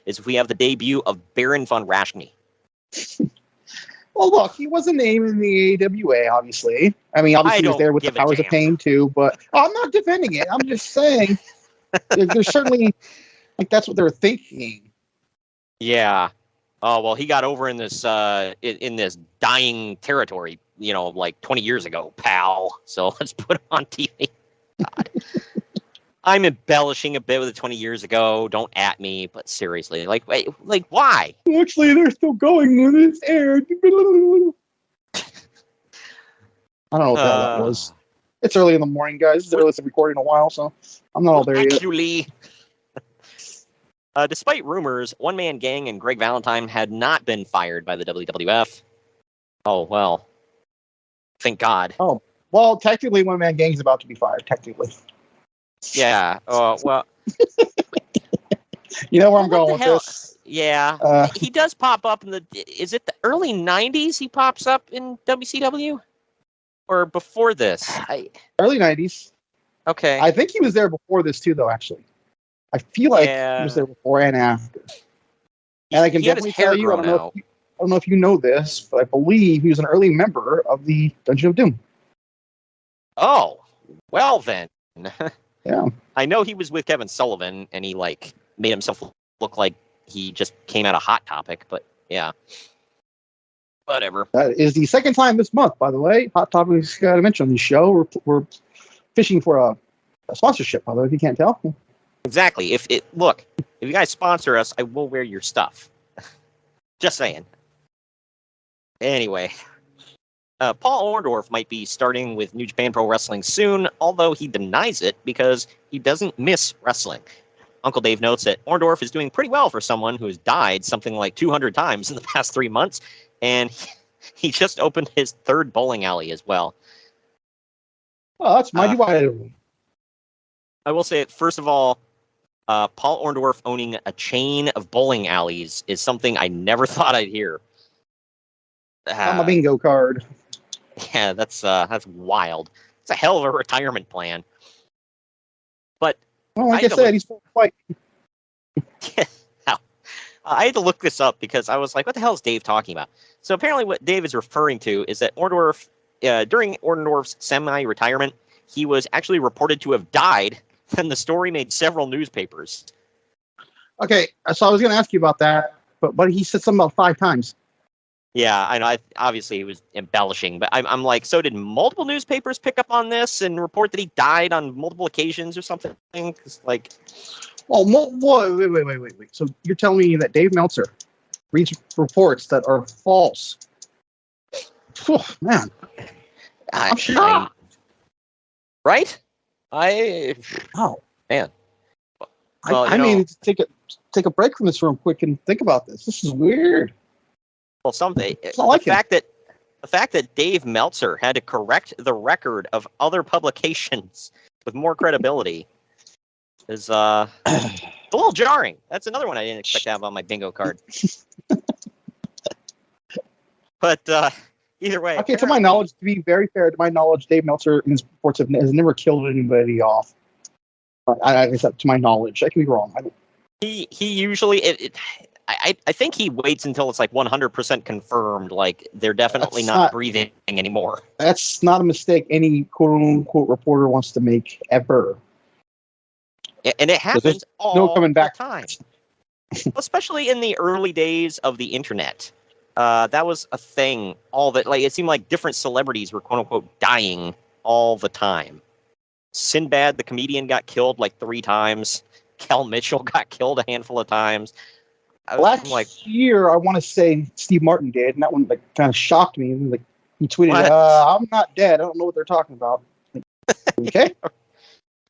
is if we have the debut of Baron von Raschke. Well, look, he was a name in the AWA, obviously. I mean, obviously he was there with the Powers of Pain, too, but I'm not defending it. I'm just saying there's certainly, like, that's what they're thinking. Yeah. Oh, well, he got over in this dying territory, you know, like 20 years ago, pal. So let's put him on TV. God. I'm embellishing a bit with the 20 years ago. Don't at me, but seriously, like why? Actually, they're still going when it's aired. I don't know what the hell that was. It's early in the morning, guys. It's the earliest I've recorded in a while, so I'm not all there yet. Actually, despite rumors, One Man Gang and Greg Valentine had not been fired by the WWF. Oh, well. Thank God. Oh, well, technically, One Man Gang is about to be fired, technically. Yeah. Well. You know where I'm going with this. Yeah. He does pop up is it the early 90s he pops up in WCW? Or before this? Early 90s. Okay. I think he was there before this, too, though, actually. I feel like he was there before and after. And I can definitely tell you, I don't know if you know this, but I believe he was an early member of the Dungeon of Doom. Oh, well then. Yeah. I know he was with Kevin Sullivan, and he made himself look like he just came out of Hot Topic, but yeah. Whatever. That is the second time this month, by the way. Hot Topic's got to mention on the show. We're fishing for a sponsorship, by the way, if you can't tell. Exactly. If you guys sponsor us, I will wear your stuff. Just saying. Anyway. Paul Orndorff might be starting with New Japan Pro Wrestling soon, although he denies it because he doesn't miss wrestling. Uncle Dave notes that Orndorff is doing pretty well for someone who has died something like 200 times in the past 3 months, and he just opened his third bowling alley as well. Oh, that's mighty wide. I will say, first of all, Paul Orndorff owning a chain of bowling alleys is something I never thought I'd hear. On my bingo card. Yeah, that's wild. it's a hell of a retirement plan. But Well, like I said, he's fight. I had to look this up because I was like, what the hell is Dave talking about? So apparently what Dave is referring to is that Orndorff, during Orndorff's semi-retirement, he was actually reported to have died, and the story made several newspapers. Okay, so I was going to ask you about that, but he said something about 5 times. Yeah, I know. Obviously, he was embellishing, but I'm like, so did multiple newspapers pick up on this and report that he died on multiple occasions or something? Like... Oh, wait. So you're telling me that Dave Meltzer reads reports that are false? Oh, man. I'm shocked. Right? Oh. Man. Well, I mean, take a break from this real quick and think about this. This is weird. Well, the fact that Dave Meltzer had to correct the record of other publications with more credibility is a little jarring. That's another one I didn't expect to have on my bingo card. But either way. Okay, to my knowledge, to be very fair, to my knowledge, Dave Meltzer in his reports has never killed anybody off. I guess to my knowledge, I can be wrong. He usually I think he waits until it's like 100% confirmed, like they're definitely not breathing anymore. That's not a mistake any quote unquote reporter wants to make ever. And it happens all coming back. the time, especially in the early days of the internet. That was a thing. It seemed like different celebrities were quote unquote dying all the time. Sinbad, the comedian, got killed like 3 times. Kel Mitchell got killed a handful of times. Last year, I want to say Steve Martin did, and that one kind of shocked me. Like he tweeted, "I'm not dead. I don't know what they're talking about." Like, okay.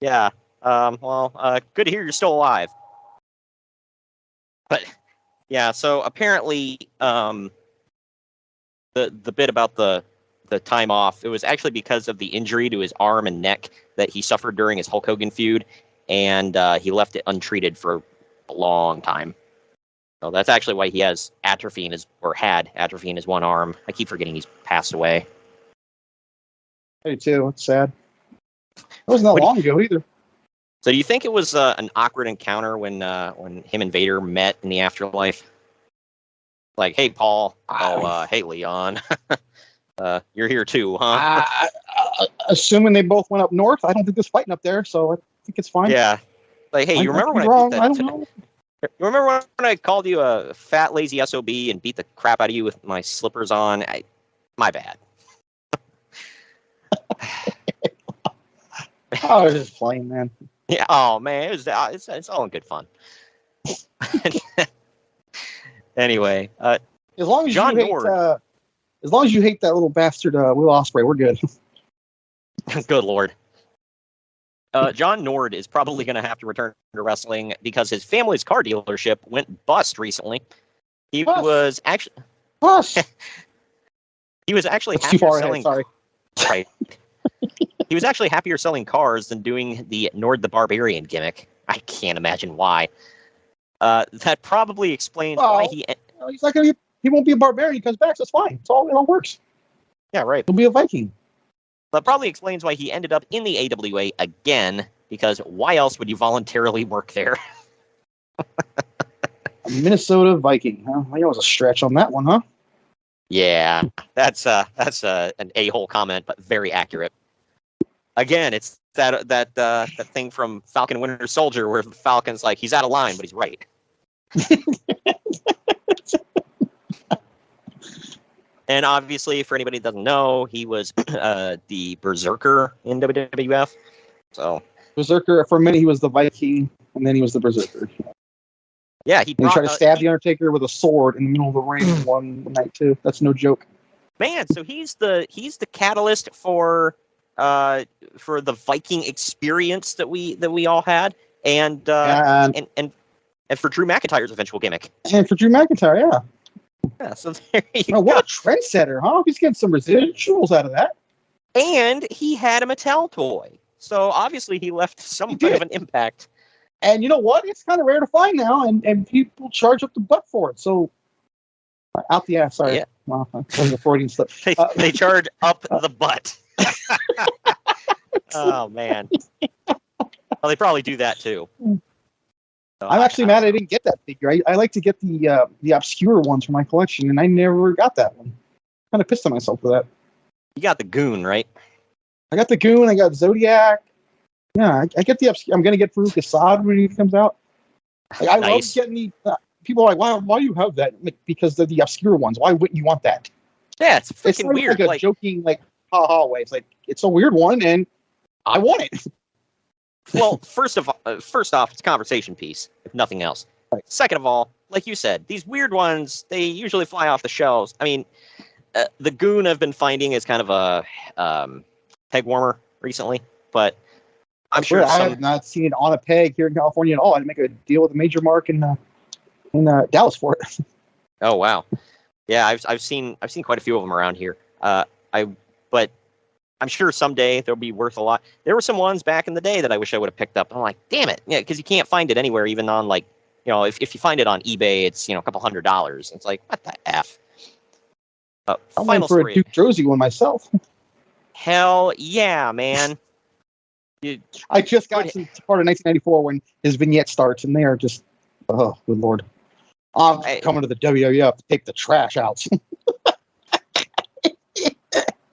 Yeah. Good to hear you're still alive. But yeah, so apparently, the bit about the time off, it was actually because of the injury to his arm and neck that he suffered during his Hulk Hogan feud, and he left it untreated for a long time. So that's actually why he has atrophy had atrophy in his one arm. I keep forgetting he's passed away. I do too. It's sad. It wasn't that long ago either. So do you think it was an awkward encounter when him and Vader met in the afterlife? Like, hey, Paul. Hey, Leon. You're here too, huh? Assuming they both went up north, I don't think there's fighting up there, so I think it's fine. Yeah. Like, hey, you remember when I don't know. You remember when I called you a fat, lazy SOB and beat the crap out of you with my slippers on? My bad. I was just playing, man. Yeah. Oh man, it's all in good fun. Anyway, as long as John you hate, as long as you hate that little bastard Will Ospreay, we're good. Good Lord. John Nord is probably going to have to return to wrestling because his family's car dealership went bust recently. He was actually happier selling. Sorry. Right. He was actually happier selling cars than doing the Nord the Barbarian gimmick. I can't imagine why. That probably explains why he's not gonna. He won't be a barbarian. He comes back. So it's fine. It all works. Yeah, right. He'll be a Viking. That probably explains why he ended up in the AWA again, because why else would you voluntarily work there? A Minnesota Viking, huh? I know it was a stretch on that one, huh? Yeah, that's an a-hole comment, but very accurate. Again, it's that thing from Falcon Winter Soldier where the Falcon's like, he's out of line, but he's right. And obviously, for anybody that doesn't know, he was the Berserker in WWF. So Berserker, for a minute, he was the Viking, and then he was the Berserker. Yeah, he tried to stab the Undertaker with a sword in the middle of the ring one night too. That's no joke. Man, so he's the catalyst for the Viking experience that we all had, and for Drew McIntyre's eventual gimmick. And for Drew McIntyre, yeah. Yeah, so there you go. What a trendsetter, huh? He's getting some residuals out of that. And he had a Mattel toy. So obviously he left some kind of an impact. And you know what? It's kind of rare to find now, and people charge up the butt for it. So, out the ass, sorry. Yeah. Well, that was a Freudian slip. They charge up the butt. Oh man. Well, they probably do that too. So I'm actually mad I didn't get that figure. I like to get the obscure ones for my collection, and I never got that one. Kind of pissed at myself for that. You got the Goon, right? I got the Goon. I got Zodiac. Yeah, I get the obscure. I'm gonna get Farouk Assad when he comes out. I love getting the. People are like, why do you have that? Like, because they're the obscure ones. Why wouldn't you want that? Yeah, it's freaking It's not weird. like a joking, like, ha-ha way. It's like, it's a weird one, and I want it. Well, first off, it's a conversation piece, if nothing else. Right. Second of all, like you said, these weird ones, they usually fly off the shelves. I mean, the Goon I've been finding is kind of a peg warmer recently, but I'm sure I have not seen it on a peg here in California at all. I had to make a deal with a major mark in Dallas for it. Oh wow, yeah, I've seen quite a few of them around here. But I'm sure someday they'll be worth a lot. There were some ones back in the day that I wish I would have picked up. I'm like, damn it, yeah, because you can't find it anywhere, even on like, if you find it on eBay, it's a couple $100s. It's like, what the f. I'm waiting for a Duke Josie one myself. Hell yeah, man. I just got to part of 1994 when his vignette starts, and they are just, oh, good lord. I'm coming to the WWF to take the trash out.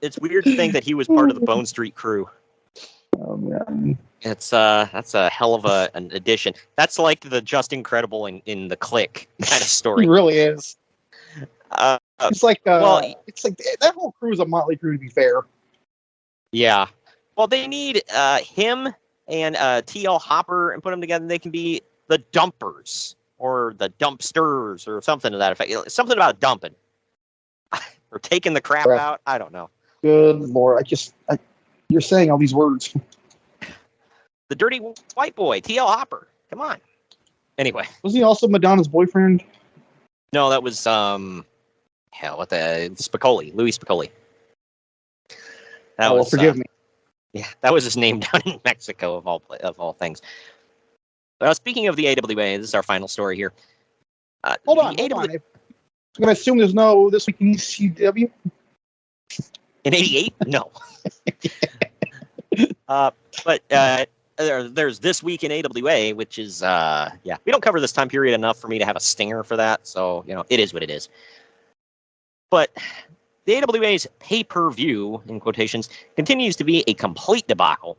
It's weird to think that he was part of the Bone Street crew. Oh man, that's a hell of an addition. That's like the Just Incredible in the Click kind of story. He really is. It's like it's like that whole crew is a motley crew, to be fair. Yeah. Well, they need him and T.L. Hopper and put them together. They can be the Dumpers or the Dumpsters or something to that effect. Something about dumping or taking the crap out. I don't know. Good lord! You're saying all these words. The dirty white boy, T.L. Hopper. Come on. Anyway, was he also Madonna's boyfriend? No, that was Spicoli, Louis Spicoli. Forgive me. Yeah, that was his name down in Mexico of all things. Speaking of the AWA, this is our final story here. Hold on. I'm going to assume there's no This Week in ECW. In '88? No. But there's This Week in AWA, which is, we don't cover this time period enough for me to have a stinger for that. So, it is what it is. But the AWA's pay-per-view, in quotations, continues to be a complete debacle.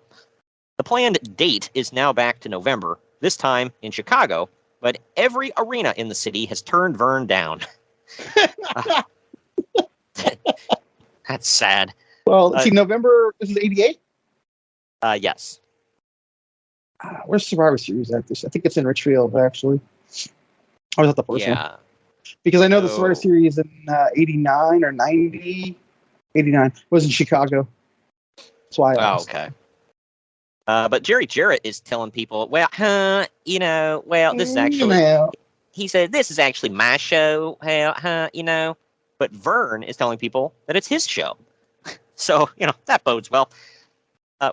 The planned date is now back to November, this time in Chicago, but every arena in the city has turned Vern down. That's sad. Well, see, November, this is 88? Yes. Where's Survivor Series at this? I think it's in Richfield, actually. Or was that the first one? Because I know the Survivor Series in 89 or 90. 89. It was in Chicago. That's why I asked. Okay. But Jerry Jarrett is telling people, this is actually... He said, this is actually my show, But Vern is telling people that it's his show. So, that bodes well.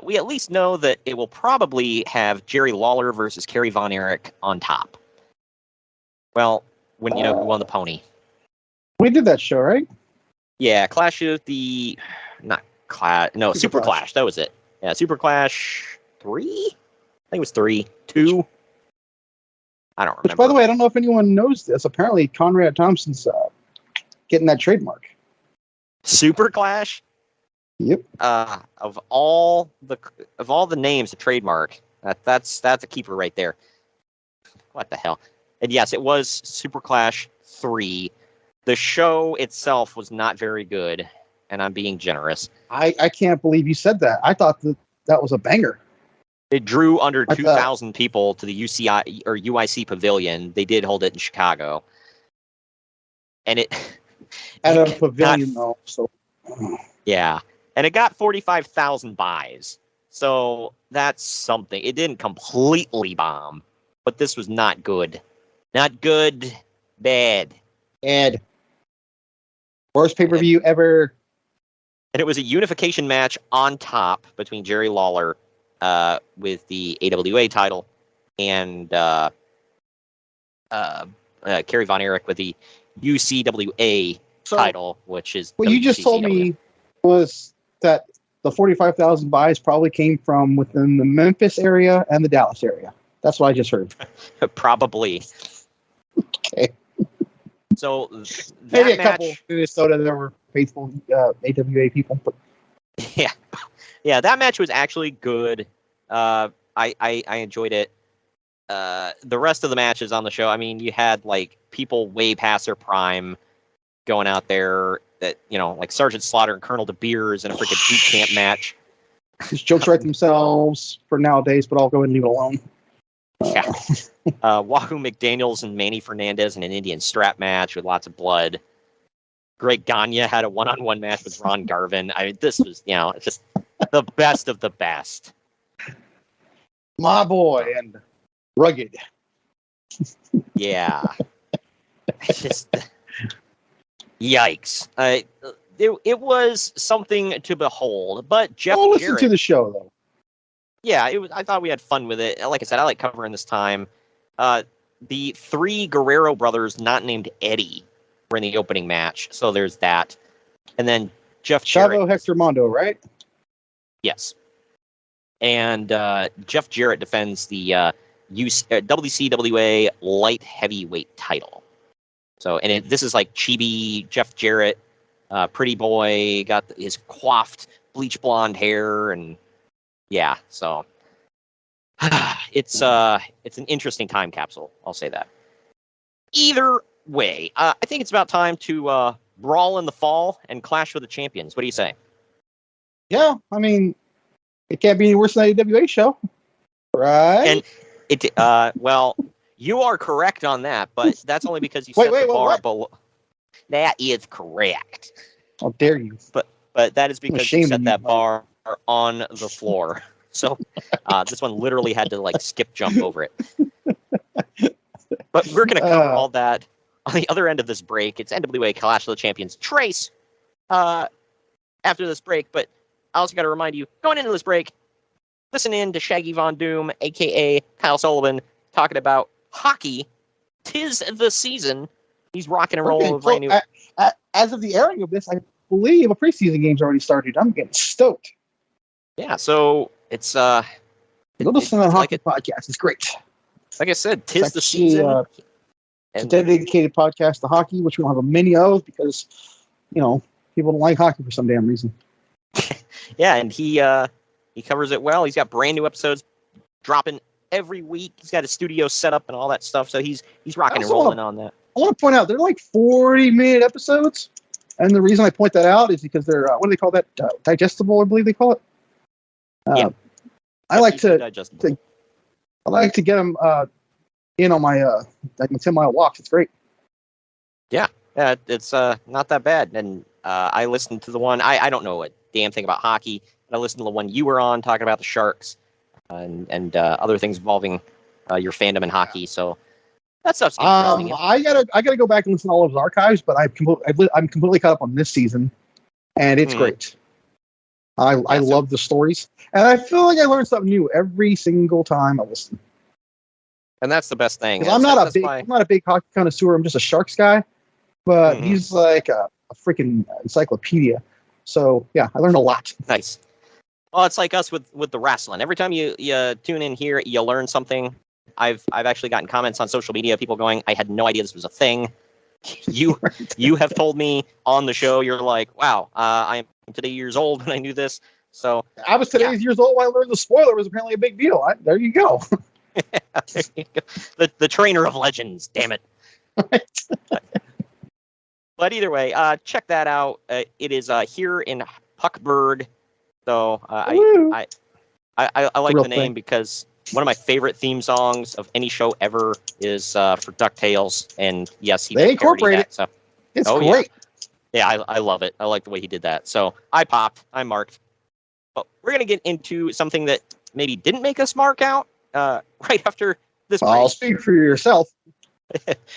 We at least know that it will probably have Jerry Lawler versus Kerry Von Erich on top. Well, when who won the pony. We did that show, right? Yeah, Clash of the... Super Clash. That was it. Yeah, Super Clash 3? I think it was 3. 2? I don't remember. Which, by the way, I don't know if anyone knows this. Apparently, Conrad Thompson's getting that trademark. Super Clash? Yep. Of all the names to trademark, that's a keeper right there. What the hell? And yes, it was Super Clash 3. The show itself was not very good, and I'm being generous. I can't believe you said that. I thought that was a banger. It drew under 2,000 people to the UCI or UIC Pavilion. They did hold it in Chicago, and it at a pavilion though. So yeah, and it got 45,000 buys. So that's something. It didn't completely bomb, but this was not good. Not good. Bad. Bad. Worst pay-per-view ever. And it was a unification match on top between Jerry Lawler with the AWA title and Kerry Von Erich with the UCWA title, which is what you just told me was that the 45,000 buys probably came from within the Memphis area and the Dallas area. That's what I just heard. Probably. Okay. So Maybe a match, couple in Minnesota that were faithful AWA people. But yeah, that match was actually good. I enjoyed it. The rest of the matches on the show, I mean, you had like people way past their prime going out there that, like Sergeant Slaughter and Colonel De Beers in a freaking boot camp match. these jokes write themselves for nowadays, but I'll go ahead and leave it alone. Yeah. Wahoo McDaniels and Manny Fernandez in an Indian strap match with lots of blood. Greg Gagne had a one-on-one match with Ron Garvin. I mean, this was, it's just the best of the best. My boy and rugged. Yeah. Just yikes. It was something to behold, but Jeff listen Jarrett, to the show, though. Yeah, it was. I thought we had fun with it. Like I said, I like covering this time. The 3 Guerrero brothers, not named Eddie, were in the opening match, so there's that. And then Jeff Jarrett. Chavo Hector Mondo, right? Yes. And Jeff Jarrett defends the WCWA light heavyweight title. So, and this is like chibi Jeff Jarrett, pretty boy, got his coiffed bleach blonde hair, and yeah, so it's an interesting time capsule. I'll say that. Either way, I think it's about time to brawl in the fall and clash with the champions. What do you say? Yeah, I mean, it can't be any worse than the AWA show, right? And it, well, you are correct on that, but that's only because you set the bar below. That is correct. How dare you? But that is because you set that bar on the floor. So this one literally had to like skip jump over it. But we're going to cover all that on the other end of this break. It's NWA Clash of the Champions Trace after this break. But I also got to remind you, going into this break, listen in to Shaggy Von Doom, a.k.a. Kyle Sullivan, talking about hockey. 'Tis the season. He's rocking and rolling with brand new. As of the airing of this, I believe a preseason game's already started. I'm getting stoked. Yeah, so it's go listen to the hockey podcast. It's great. Like I said, 'tis the season. It's a dedicated podcast to hockey, which we don't have many of because, people don't like hockey for some damn reason. Yeah, and he covers it well. He's got brand new episodes dropping every week. He's got a studio set up and all that stuff, so he's rocking and rolling on that. I want to point out they're like 40-minute episodes, and the reason I point that out is because they're what do they call that? Digestible, I believe they call it. Yeah. I like to get them in on my like my 10-mile walks. It's great. Yeah, it's not that bad. And I listened to the one. I don't know a damn thing about hockey, but I listened to the one you were on talking about the Sharks and other things involving your fandom in hockey. So that stuff's interesting. I gotta go back and listen to all of his archives, but I'm completely caught up on this season, and it's great. I love the stories, and I feel like I learn something new every single time I listen. And that's the best thing. I'm not a big hockey connoisseur. I'm just a Sharks guy, but he's like a freaking encyclopedia. So yeah, I learned a lot. Nice. Well, it's like us with the wrestling. Every time you tune in here, you learn something. I've actually gotten comments on social media, people going, "I had no idea this was a thing." You have told me on the show, you're like, "Wow, I am today years old when I knew this." So I was years old when I learned the spoiler was apparently a big deal. There you go. There you go. The trainer of legends. Damn it. But either way, check that out. It is here in Puckburg. So I like the name because one of my favorite theme songs of any show ever is for DuckTales, and yes, they incorporate it. So it's great. Yeah, I love it. I like the way he did that. So I marked. But we're gonna get into something that maybe didn't make us mark out right after this break. I'll speak for yourself.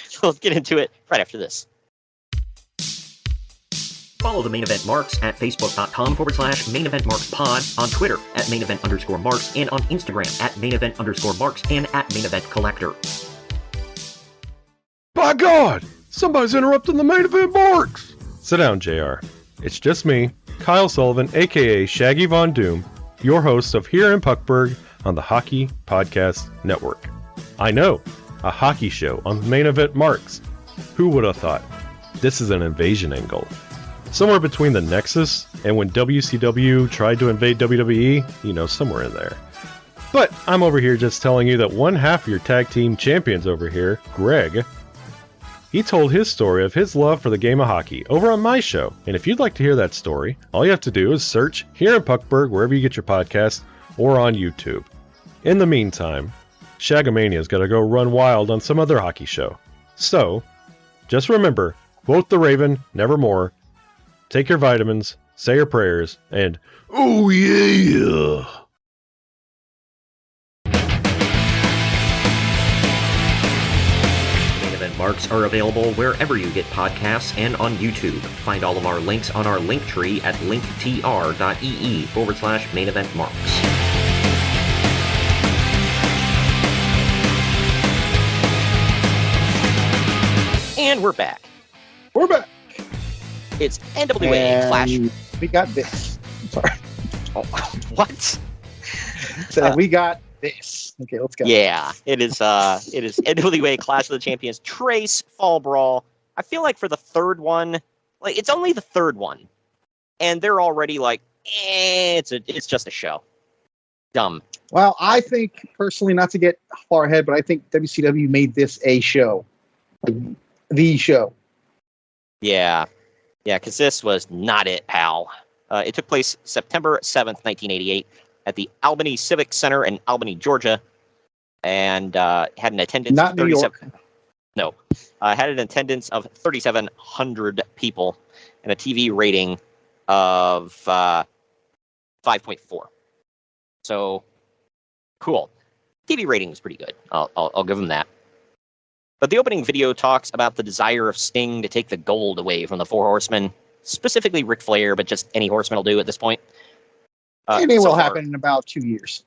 So let's get into it right after this. Follow the Main Event Marks at facebook.com/Main Event Marks Pod, on Twitter at Main Event _Marks, and on Instagram at Main Event _Marks and at Main Event Collector. By God! Somebody's interrupting the Main Event Marks! Sit down, JR. It's just me, Kyle Sullivan, aka Shaggy Von Doom, your host of Here in Puckburg on the Hockey Podcast Network. I know, a hockey show on Main Event Marks. Who would have thought? This is an invasion angle. Somewhere between the Nexus and when WCW tried to invade WWE, somewhere in there. But I'm over here just telling you that one half of your tag team champions over here, Greg, he told his story of his love for the game of hockey over on my show. And if you'd like to hear that story, all you have to do is search Here in Puckburg wherever you get your podcast or on YouTube. In the meantime, Shagamania's got to go run wild on some other hockey show. So, just remember, quote the Raven, nevermore, take your vitamins, say your prayers, and oh yeah! Marks are available wherever you get podcasts and on YouTube. Find all of our links on our link tree at linktr.ee/main event marks. And we're back. We're back. It's NWA Clash. We got this. I'm sorry. Oh, what? So we got this. Okay, let's go. Yeah, it is NWA Clash of the Champions Trace Fall Brawl. I feel like for the third one, it's only the third one, and they're already like, it's just a show. Dumb. Well, I think personally, not to get far ahead, but I think WCW made this a show, the show. Yeah, because this was not it, pal. It took place September 7th, 1988. At the Albany Civic Center in Albany, Georgia, and had an attendance Not of New York. Had an attendance of 3,700 people and a TV rating of 5.4. So cool. TV rating was pretty good. I'll give them that. But the opening video talks about the desire of Sting to take the gold away from the Four Horsemen, specifically Ric Flair, but just any horseman will do at this point. Maybe it will happen in about 2 years.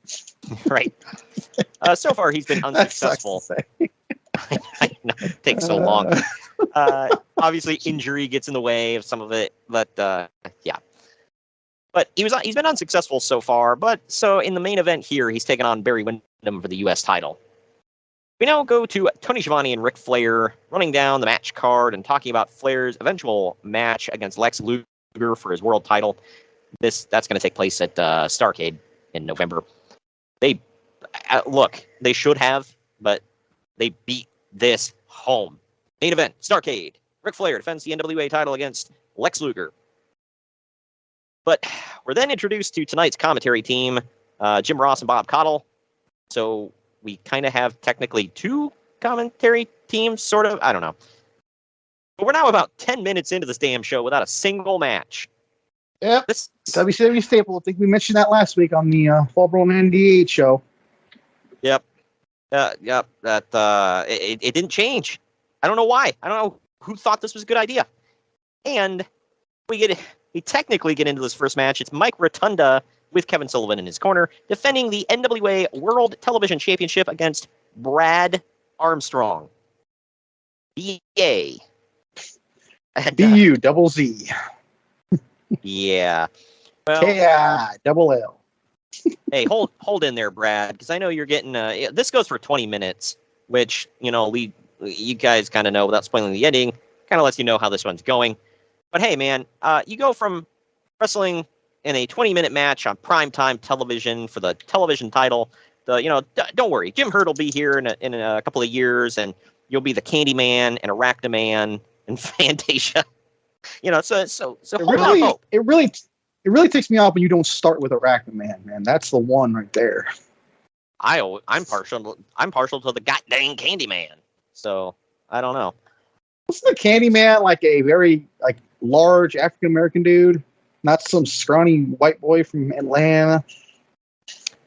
Right. So far, he's been unsuccessful. I know, it takes so long. Obviously, injury gets in the way of some of it, but yeah. But he's been unsuccessful so far. But so in the main event here, he's taken on Barry Windham for the U.S. title. We now go to Tony Schiavone and Ric Flair running down the match card and talking about Flair's eventual match against Lex Luger for his world title. That's going to take place at Starrcade in November. They should have, but they beat this home. Main event, Starrcade. Ric Flair defends the NWA title against Lex Luger. But we're then introduced to tonight's commentary team, Jim Ross and Bob Caudle. So we kind of have technically two commentary teams, sort of. I don't know. But we're now about 10 minutes into this damn show without a single match. Yep. WCW staple. I think we mentioned that last week on the Fall Brawl and NDA show. Yep. Yep. That it didn't change. I don't know why. I don't know who thought this was a good idea. And we technically get into this first match. It's Mike Rotunda with Kevin Sullivan in his corner, defending the NWA World Television Championship against Brad Armstrong. BA. BU double Z. Yeah. Well, KI double L. Hey, hold in there, Brad, because I know you're getting. This goes for 20 minutes, which you guys kind of know without spoiling the ending. Kind of lets you know how this one's going. But hey, man, you go from wrestling in a 20-minute match on primetime television for the television title. Don't worry, Jim Herd will be here in a couple of years, and you'll be the Candyman and Arachnaman and Fantasia. So it really takes me off when you don't start with Arachnaman, man. That's the one right there. I'm partial to the goddamn Candyman. So I don't know. Wasn't the Candyman like a very large African American dude, not some scrawny white boy from Atlanta?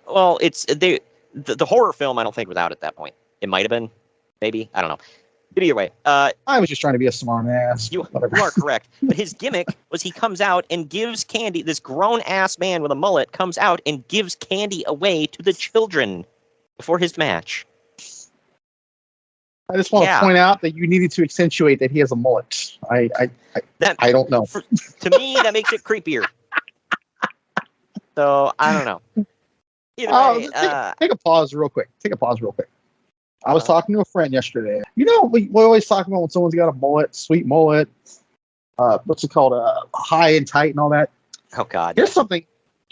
Well, it's the horror film. I don't think was out at that point. It might have been, maybe, I don't know. But either way, I was just trying to be a smart ass. You are correct. But his gimmick was he comes out and gives candy. This grown ass man with a mullet comes out and gives candy away to the children before his match. I just want to point out that you needed to accentuate that he has a mullet. I don't know. To me, that makes it creepier. So I don't know. Either way, take a pause real quick. I was talking to a friend yesterday. You know, we always talk about when someone's got a mullet, sweet mullet. What's it called? High and tight and all that. Oh God. Here's something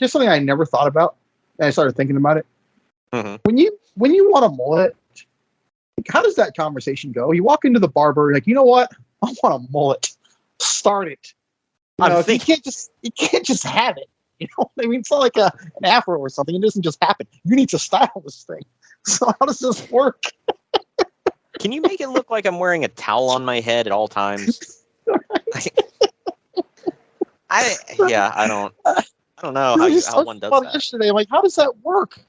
I never thought about. And I started thinking about it. Mm-hmm. When you want a mullet, how does that conversation go? You walk into the barber, like, you know what? I want a mullet. Start it. You can't just have it. You know, I mean, it's not like an afro or something. It doesn't just happen. You need to style this thing. So how does this work? Can you make it look like I'm wearing a towel on my head at all times? I don't know how one does that. Yesterday, I'm like, how does that work?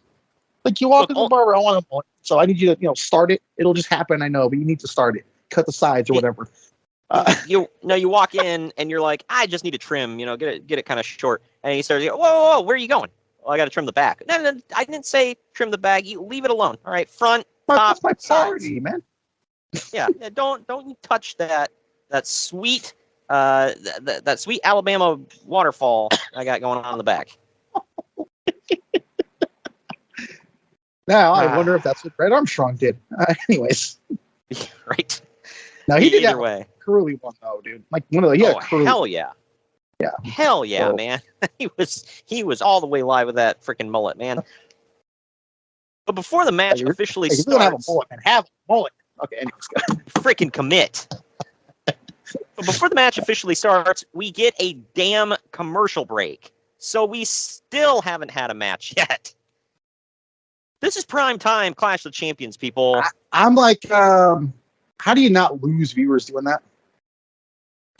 Like, you walk into the barber, I want a mullet, so I need you to, start it. It'll just happen, I know, but you need to start it. Cut the sides or whatever. You walk in and you're like, I just need to trim, get it kind of short. And he starts, whoa, where are you going? Well, I got to trim the back. No, I didn't say trim the back. You leave it alone. All right, front, top, that's my priority, sides. Man. Yeah, don't you touch that sweet that sweet Alabama waterfall I got going on in the back. Now I wonder if that's what Brad Armstrong did. Anyways, right. Now he did Either that way. curly one though, dude. Like one of the curly. Hell yeah. Yeah. Hell yeah, man. he was all the way live with that freaking mullet, man. But before the match officially starts, have a mullet, man. Have a mullet. Okay, anyways, freaking commit. But before the match officially starts, we get a damn commercial break. So we still haven't had a match yet. This is prime time Clash of Champions, people. I'm like, how do you not lose viewers doing that?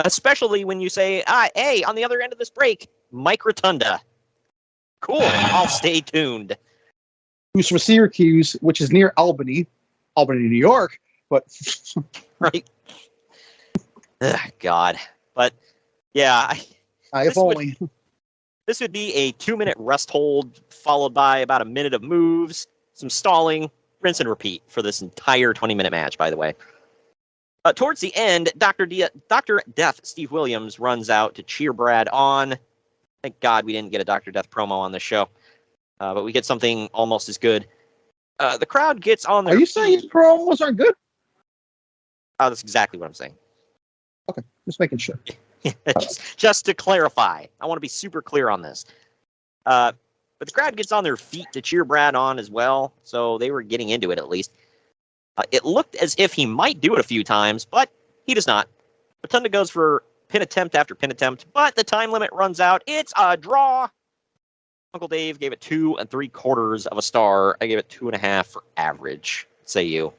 Especially when you say, hey, on the other end of this break, Mike Rotunda. Cool. I'll stay tuned. Who's from Syracuse, which is near Albany, New York, but right. Ugh, God. But yeah, if only. This would be a 2-minute rest hold, followed by about a minute of moves, some stalling, rinse and repeat for this entire 20-minute match, by the way. Towards the end, Dr. Death Steve Williams runs out to cheer Brad on. Thank God we didn't get a Dr. Death promo on this show. But we get something almost as good. The crowd gets on their feet. Are you saying his promos aren't good? Oh, that's exactly what I'm saying. Okay, just making sure. just to clarify. I want to be super clear on this. But the crowd gets on their feet to cheer Brad on as well, so they were getting into it at least. It looked as if he might do it a few times, but he does not. Rotunda goes for pin attempt after pin attempt, but the time limit runs out. It's a draw. Uncle Dave gave it 2 3/4 of a star. I gave it 2.5 for average. What say you?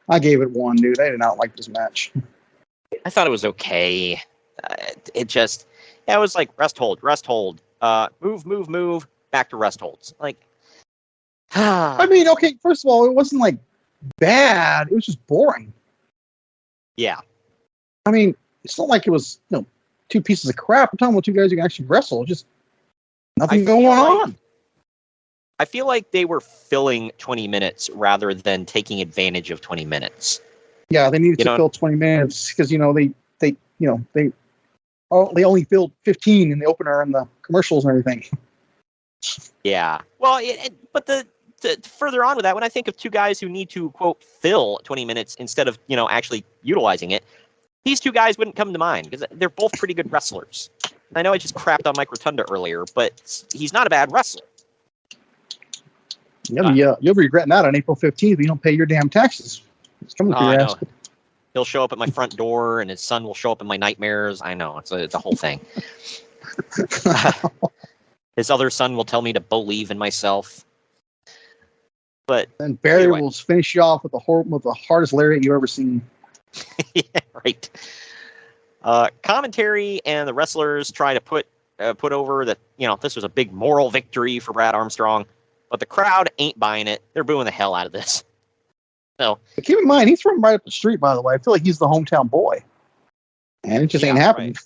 I gave it 1, dude. I did not like this match. I thought it was okay. It was like rest hold, move, back to rest holds. Like, I mean, okay, first of all, it wasn't like bad. It was just boring. Yeah. I mean, it's not like it was, 2 pieces of crap. I'm talking about 2 guys who can actually wrestle. Just nothing going on. I feel like they were filling 20 minutes rather than taking advantage of 20 minutes. Yeah, they needed to fill 20 minutes because they only filled 15 in the opener and the commercials and everything. Yeah. Well, but further on with that, when I think of 2 guys who need to, quote, fill 20 minutes instead of, actually utilizing it, these 2 guys wouldn't come to mind because they're both pretty good wrestlers. I know I just crapped on Mike Rotunda earlier, but he's not a bad wrestler. You'll be regretting that on April 15th if you don't pay your damn taxes. It's coming to your ass. He'll show up at my front door, and his son will show up in my nightmares. I know. It's a whole thing. His other son will tell me to believe in myself. But then Barry will finish you off with the hardest lariat you've ever seen. Yeah, right. Commentary and the wrestlers try to put over that, this was a big moral victory for Brad Armstrong, but the crowd ain't buying it. They're booing the hell out of this. So, but keep in mind, he's from right up the street, by the way. I feel like he's the hometown boy. And it just ain't happening. Right.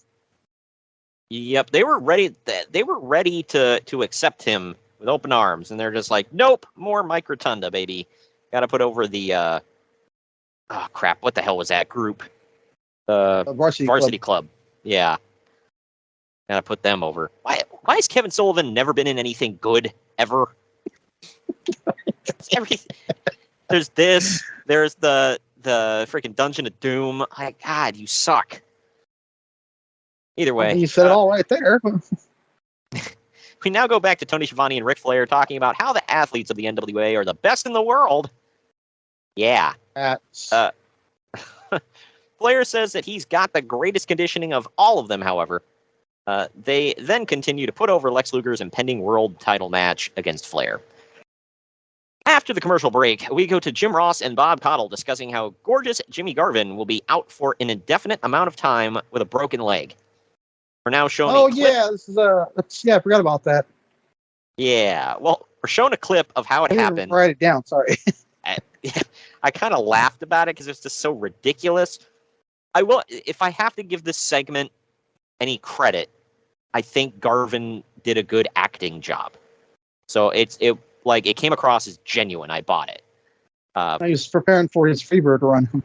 Yep, they were ready. They were ready to accept him with open arms, and they're just like, nope, more Mike Rotunda, baby. Got to put over the oh crap, what the hell was that group? Varsity Club. Yeah. Gotta put them over. Why has Kevin Sullivan never been in anything good ever? There's this. There's the freaking Dungeon of Doom. God, you suck. Either way, you said it all right there. We now go back to Tony Schiavone and Ric Flair talking about how the athletes of the NWA are the best in the world. Yeah. Flair says that he's got the greatest conditioning of all of them, however. They then continue to put over Lex Luger's impending world title match against Flair. After the commercial break, we go to Jim Ross and Bob Caudle discussing how gorgeous Jimmy Garvin will be out for an indefinite amount of time with a broken leg. We're now showing a clip. This is I forgot about that. Yeah, well, we're showing a clip of how it happened. Write it down, sorry. I kind of laughed about it because it's just so ridiculous. I will, if I have to give this segment any credit, I think Garvin did a good acting job. So it came across as genuine. I bought it. He was preparing for his Freebird run.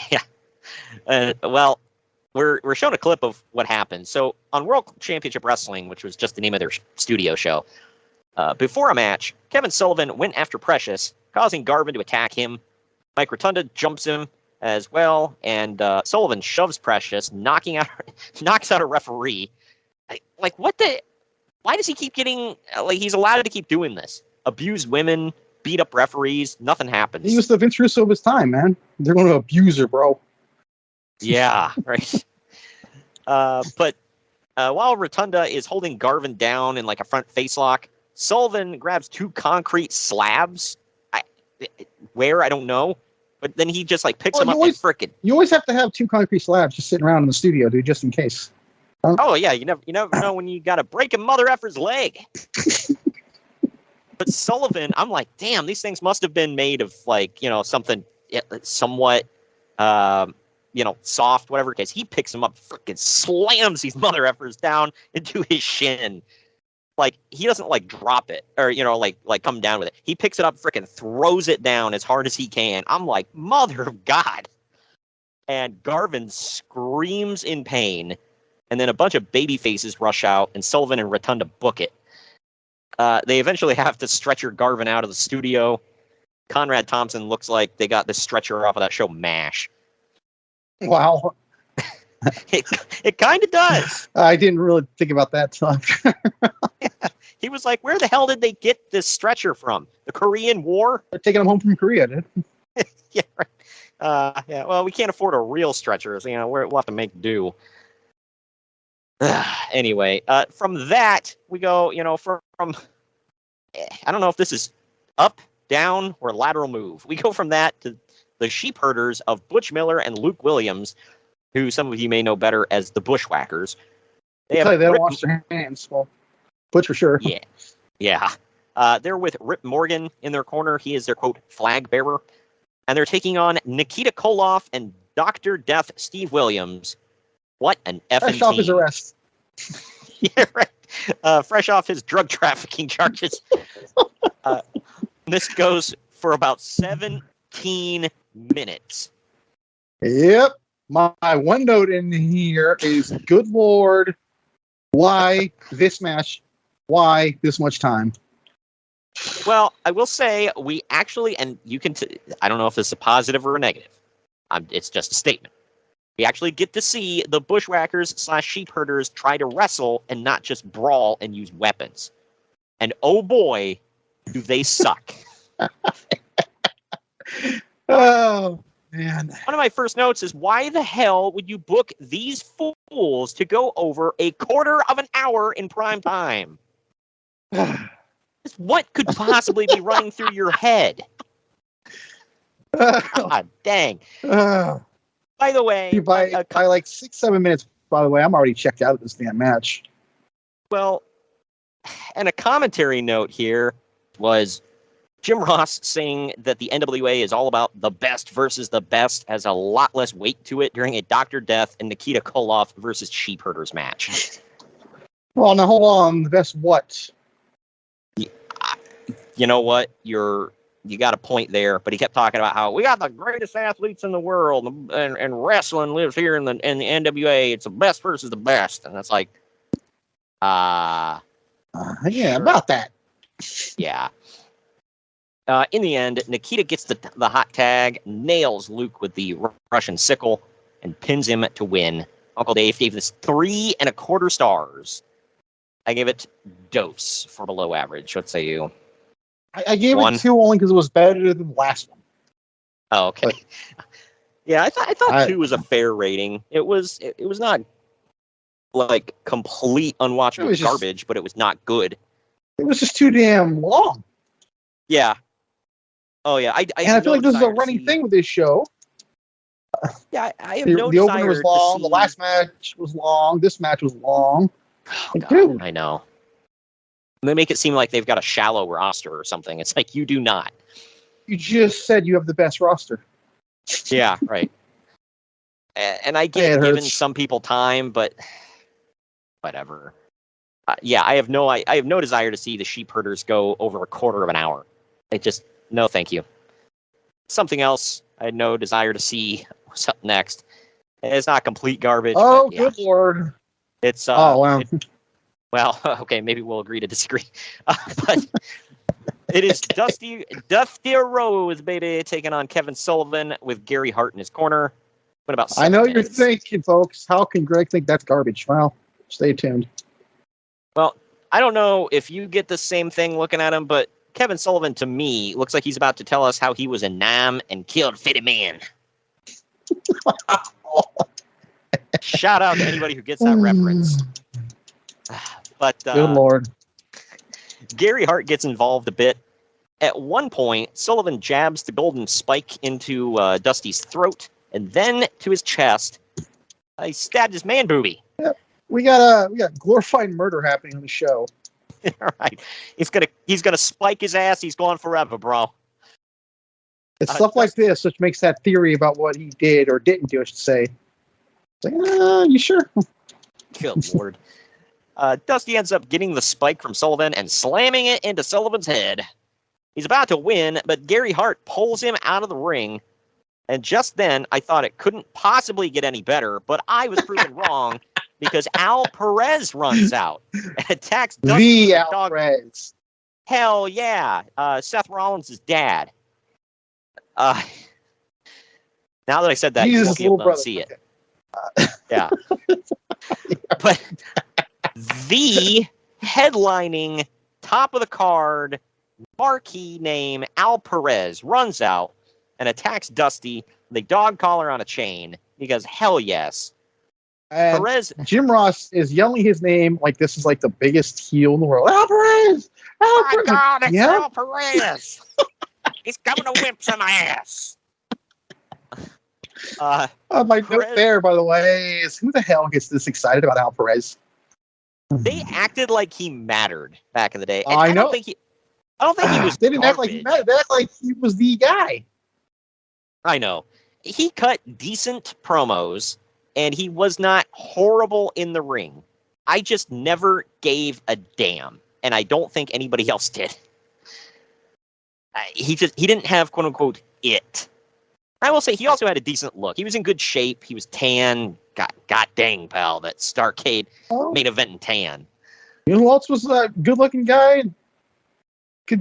Yeah. Well, we're showing a clip of what happened. So on World Championship Wrestling, which was just the name of their studio show, before a match, Kevin Sullivan went after Precious, causing Garvin to attack him. Mike Rotunda jumps him as well, and Sullivan shoves Precious, knocks out a referee. What the? Why does he keep getting? He's allowed to keep doing this. Abuse women, beat up referees, nothing happens. He was the Vince Russo of his time, man. They're going to abuse her, bro. Yeah, right. But while Rotunda is holding Garvin down in a front face lock, Sullivan grabs two concrete slabs. Where I don't know, but then he just picks them up and frickin'. You always have to have two concrete slabs just sitting around in the studio, dude, just in case. Oh yeah, you never know when you got to break a mother effer's leg. But Sullivan, I'm like, damn, these things must have been made of something somewhat soft, whatever. Because he picks them up, freaking slams these mother effers down into his shin. He doesn't drop it or come down with it. He picks it up, freaking throws it down as hard as he can. I'm like, mother of God. And Garvin screams in pain. And then a bunch of baby faces rush out, and Sullivan and Rotunda book it. They eventually have to stretcher Garvin out of the studio. Conrad Thompson looks like they got this stretcher off of that show MASH. Wow. It kind of does. I didn't really think about that. Yeah. He was like, where the hell did they get this stretcher from? The Korean War? They're taking them home from Korea, dude. Yeah, right. Well, we can't afford a real stretcher. So, we'll have to make do. Anyway, from that, we go, from I don't know if this is up, down, or lateral move. We go from that to the Sheepherders of Butch Miller and Luke Williams, who some of you may know better as the Bushwhackers. They don't wash their hands. Well, Butch for sure. Yeah. They're with Rip Morgan in their corner. He is their, quote, flag bearer. And they're taking on Nikita Koloff and Dr. Death Steve Williams. What an effing Fresh off his arrest. Yeah, right. Fresh off his drug trafficking charges. This goes for about 17 minutes. Yep. My one note in here is, good Lord, why this match? Why this much time? Well, I will say we actually, and you can, I don't know if this is a positive or a negative. It's just a statement. We actually get to see the Bushwhackers / Sheepherders try to wrestle and not just brawl and use weapons. And oh boy, do they suck. Oh, man. One of my first notes is, why the hell would you book these fools to go over a quarter of an hour in prime time? What could possibly be running through your head? God dang. By the way, by 6-7 minutes, by the way, I'm already checked out of this damn match. Well, and a commentary note here was Jim Ross saying that the NWA is all about the best versus the best, has a lot less weight to it during a Dr. Death and Nikita Koloff versus Sheepherders match. Well, now hold on. The best what? You know what? You're you got a point there, but he kept talking about how we got the greatest athletes in the world, and wrestling lives here in the NWA. It's the best versus the best, and it's like, yeah, sure. about that. Yeah. In the end, Nikita gets the hot tag, nails Luke with the Russian sickle, and pins him to win. Uncle Dave gave this 3 1/4 stars. I gave it dose for below average. What say you? I gave 1. it 2 only because it was better than the last one. Oh, okay. But, yeah, I thought 2 was a fair rating. It was not like complete unwatchable garbage, but it was not good. It was just too damn long. Yeah. Oh yeah. I feel like this is a running thing with this show. Yeah, I have the desire opener was long. to The last match was long. This match was long. Oh, God, dude, I know. They make it seem like they've got a shallow roster or something. It's like you do not. You just said you have the best roster. Yeah, right. And I get giving some people time, but whatever. Yeah, I have no desire to see the Sheepherders go over a quarter of an hour. No, thank you. Something else I had no desire to see. What's up next? It's not complete garbage. Oh, but, yeah. Good Lord. It's oh, wow. Well, okay, maybe we'll agree to disagree. But it is Dusty Rose, baby, taking on Kevin Sullivan with Gary Hart in his corner. What about? I know you're thinking, folks, how can Greg think that's garbage? Well, stay tuned. Well, I don't know if you get the same thing looking at him, but Kevin Sullivan, to me, looks like he's about to tell us how he was in Nam and killed 50 men. Shout out to anybody who gets that reference. But good Lord. Gary Hart gets involved a bit. At one point, Sullivan jabs the golden spike into Dusty's throat and then to his chest. He stabbed his man boobie. Yep. We got glorified murder happening on the show. All right, he's gonna spike his ass. He's gone forever, bro. It's stuff like this which makes that theory about what he did or didn't do, I should say. It's like, you sure? Good Lord. Dusty ends up getting the spike from Sullivan and slamming it into Sullivan's head. He's about to win, but Gary Hart pulls him out of the ring. And just then, I thought it couldn't possibly get any better, but I was proven wrong because Al Perez runs out and attacks Dusty. The Al Perez. Hell yeah. Seth Rollins' dad. Now that I said that, you won't be able to see it. Yeah. But the headlining top of the card marquee name Al Perez runs out and attacks Dusty with a dog collar on a chain because hell yes. And Perez. Jim Ross is yelling his name like this is like the biggest heel in the world. Al Perez! Al Perez! My God, it's Al Perez! He's coming to whip some ass. My note there, by the way, is who the hell gets this excited about Al Perez? They acted like he mattered back in the day. And I know. I don't think he was. They didn't act like he mattered. They act like he was the guy. I know. He cut decent promos, and he was not horrible in the ring. I just never gave a damn, and I don't think anybody else did. He didn't have quote unquote it. I will say he also had a decent look. He was in good shape. He was tan. God dang, pal, that Starrcade main event in tan. You know who else was a good-looking guy?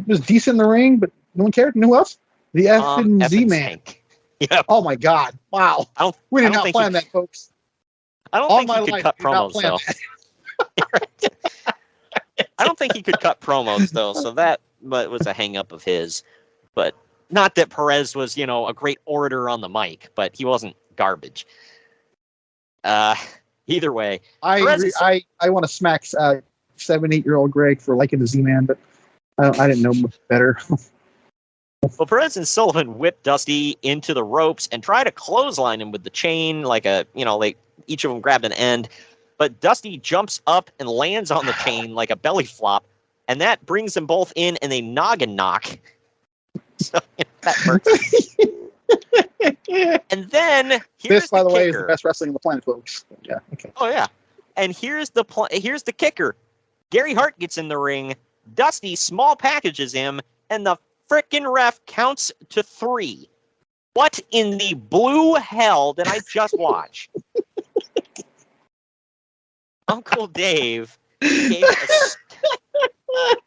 Was decent in the ring, but no one cared. You know who else? The effing Z-Man. Yeah. Oh my God! Wow. We did not plan that, folks. I don't think he could cut promos though. I don't think he could cut promos though, so that was a hang-up of his. But not that Perez was, a great orator on the mic, but he wasn't garbage. Either way, I want to smack 7-8-year-old Greg for liking the Z-Man, but I didn't know better. Well, Perez and Sullivan whip Dusty into the ropes and try to clothesline him with the chain, like each of them grabbed an end. But Dusty jumps up and lands on the chain like a belly flop, and that brings them both in a noggin knock. So that hurts. And then this, by the way, is the best wrestling on the planet, folks. Yeah. Okay. Oh yeah. And here's the kicker. Gary Hart gets in the ring. Dusty small packages him, and the frickin' ref counts to 3. What in the blue hell did I just watch? Uncle Dave gave it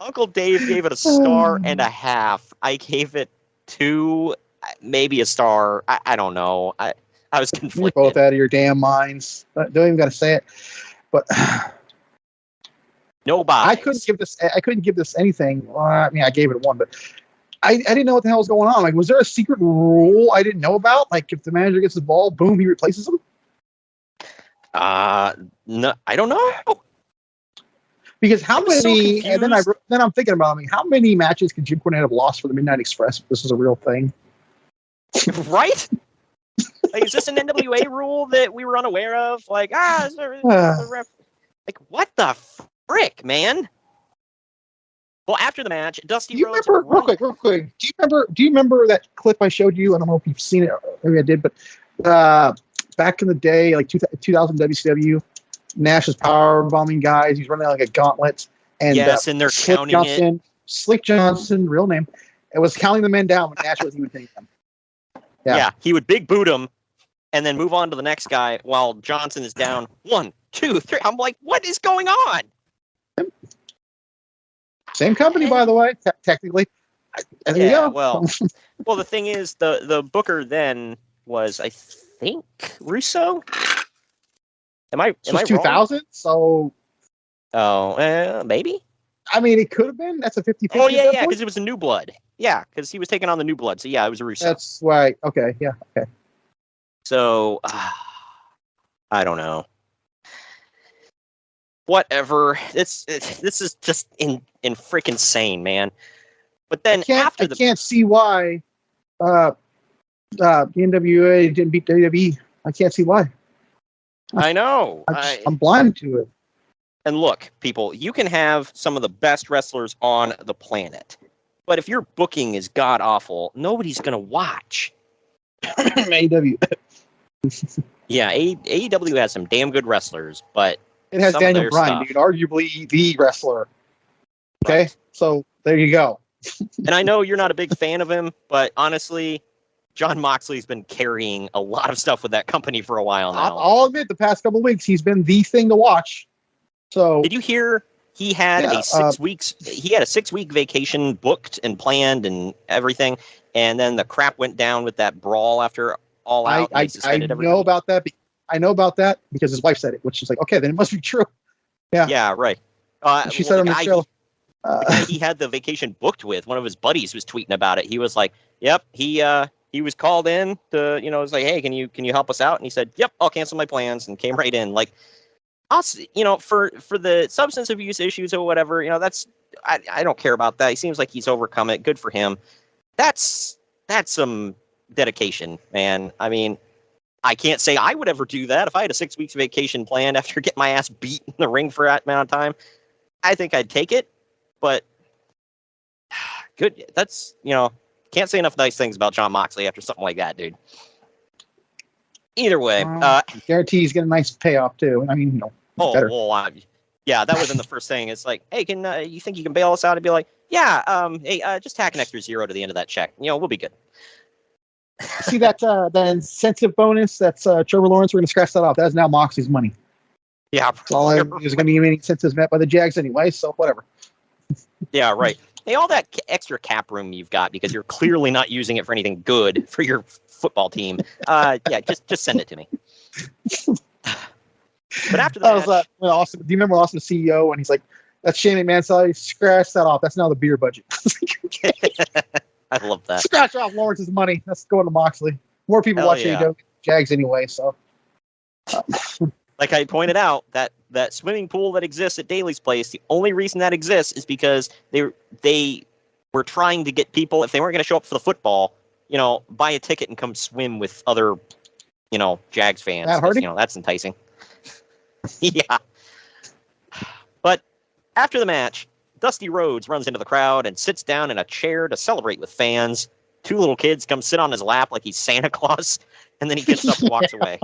Uncle Dave gave it a star and a half. I gave it 2, maybe a star. I don't know. I was conflicted. You're both out of your damn minds. Don't even got to say it. But no buys. I couldn't give this anything. Well, I mean, I gave it a 1, but I didn't know what the hell was going on. Like, was there a secret rule I didn't know about? Like, if the manager gets the ball, boom, he replaces him. No, I don't know. Because how many? So and then I'm thinking about. I mean, how many matches could Jim Cornette have lost for the Midnight Express if this is a real thing? Right? Like, is this an NWA rule that we were unaware of? Like, is there the ref? Like, what the frick, man? Well, after the match, Dusty Rhodes. Real quick. Do you remember that clip I showed you? I don't know if you've seen it. Maybe I did, but back in the day, like 2000 WCW, Nash is power bombing guys. He's running like a gauntlet, and yes, and they're counting it. Slick Johnson, real name, it was counting the men down when Nash wasn't even hitting them. Yeah, he would big boot him, and then move on to the next guy while Johnson is down 1, 2, 3. I'm like, what is going on? Same company, by the way, technically. Yeah, well, the thing is, the booker then was, I think, Russo. Am I 2000? So. Oh, maybe. I mean, it could have been. That's a 50-50. Oh yeah, because it was a New Blood. Yeah, because he was taking on the New Blood. So yeah, it was a Russo. That's why. Okay, yeah, okay. So I don't know. Whatever. This is just in freaking insane, man. But then I can't see why the NWA didn't beat WWE. I can't see why. I know. I'm blind to it. And look, people, you can have some of the best wrestlers on the planet, but if your booking is god awful, nobody's gonna watch. AEW. Yeah, AEW has some damn good wrestlers, but it has Daniel Bryan, dude, arguably the wrestler. Okay, right. So there you go. And I know you're not a big fan of him, but honestly, Jon Moxley's been carrying a lot of stuff with that company for a while now. I'll admit, the past couple of weeks, he's been the thing to watch. So, did you hear he had a 6 weeks? He had a 6-week vacation booked and planned and everything, and then the crap went down with that brawl after All Out. I know about that. I know about that because his wife said it, which is like, okay, then it must be true. Yeah. Yeah. Right. She said on the show. The guy he had the vacation booked with, one of his buddies was tweeting about it. He was like, "Yep, he was called in to, was like, hey, can you help us out?" And he said, "Yep, I'll cancel my plans," and came right in. Like, us, for the substance abuse issues or whatever, that's I don't care about that. He seems like he's overcome it. Good for him. That's some dedication, man. I mean, I can't say I would ever do that. If I had a 6 weeks vacation planned after getting my ass beat in the ring for that amount of time, I think I'd take it. But good. That's, can't say enough nice things about Jon Moxley after something like that, dude. Either way, guarantee he's getting a nice payoff too. I mean, better. Yeah, that was in the first thing. It's like, hey, can you think you can bail us out? I'd be like, yeah, hey, just tack an extra 0 to the end of that check. We'll be good. See that incentive bonus? That's Trevor Lawrence. We're going to scratch that off. That is now Moxley's money. Yeah, there's going to be any incentives met by the Jags anyway. So whatever. Yeah, right. Hey, all that extra cap room you've got because you're clearly not using it for anything good for your football team. Yeah, just send it to me. But after the match, Austin, do you remember Austin, the CEO, and he's like, "That's Shane McMahon's salary. Scratch that off. That's now the beer budget." I love that. Scratch off Lawrence's money. That's going to Moxley. More people watch AEW Jags anyway. So, like I pointed out, that swimming pool that exists at Daly's place, the only reason that exists is because they were trying to get people, if they weren't going to show up for the football, buy a ticket and come swim with other, Jags fans. That's enticing. Yeah. But after the match, Dusty Rhodes runs into the crowd and sits down in a chair to celebrate with fans. 2 little kids come sit on his lap like he's Santa Claus, and then he gets up and walks away.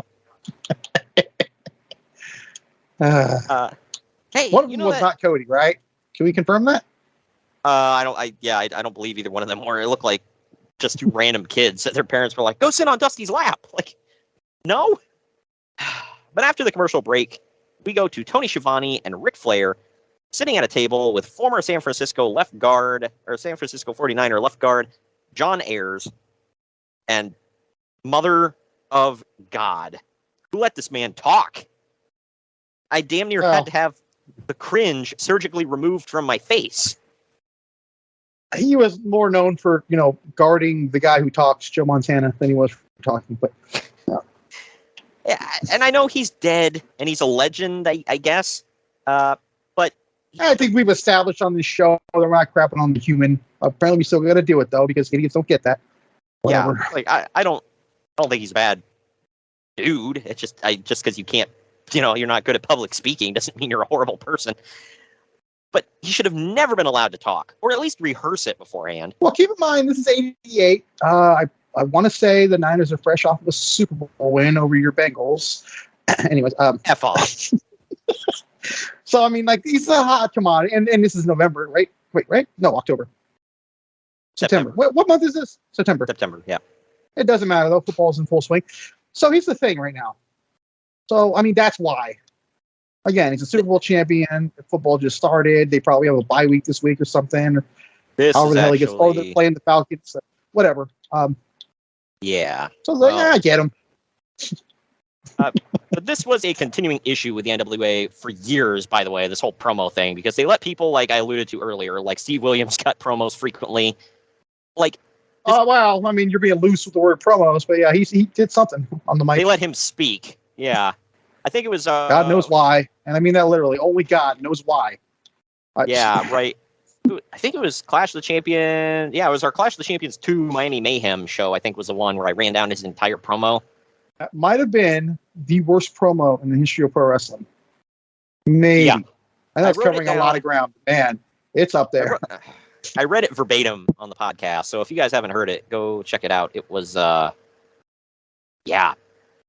Hey, one of them was not Cody, right? Can we confirm that? I don't believe either one of them were. It looked like just two random kids that their parents were like, go sit on Dusty's lap. Like, no. But after the commercial break, we go to Tony Schiavone and Ric Flair sitting at a table with former San Francisco 49er left guard, Jon Ayers, and Mother of God. Who let this man talk? I damn near had to have the cringe surgically removed from my face. He was more known for, guarding the guy who talks, Joe Montana, than he was for talking. But yeah, and I know he's dead and he's a legend, I guess. But I think we've established on this show that we're not crapping on the human. Apparently, we still got to do it though because idiots don't get that. Whatever. Yeah, like I don't think he's a bad dude. It's just because you can't, you're not good at public speaking doesn't mean you're a horrible person. But he should have never been allowed to talk, or at least rehearse it beforehand. Well, keep in mind this is '88. I want to say the Niners are fresh off of a Super Bowl win over your Bengals. Anyways, F off. So I mean, like he's a hot commodity, and this is November, right? Wait, right? No, October. September. What month is this? September. September. Yeah. It doesn't matter though. Football's in full swing. So here's the thing right now. So I mean, that's why. Again, he's a Super Bowl champion. Football just started. They probably have a bye week this week or something. However the hell he gets. Oh, they're playing the Falcons. So whatever. Yeah. So I get him. But this was a continuing issue with the NWA for years, by the way, this whole promo thing, because they let people, like I alluded to earlier, like Steve Williams cut promos frequently. Like, oh, well, I mean, you're being loose with the word promos, but yeah, he did something on the mic. They let him speak. Yeah. I think it was... God knows why. And I mean that literally. Only God knows why. Yeah, right. I think it was Clash of the Champions. Yeah, it was our Clash of the Champions 2 Miami Mayhem show, I think was the one where I ran down his entire promo. That might have been the worst promo in the history of pro wrestling. Maybe. Yeah. And that's covering a lot of ground. Man, it's up there. I read it verbatim on the podcast, so if you guys haven't heard it, go check it out. It was, yeah.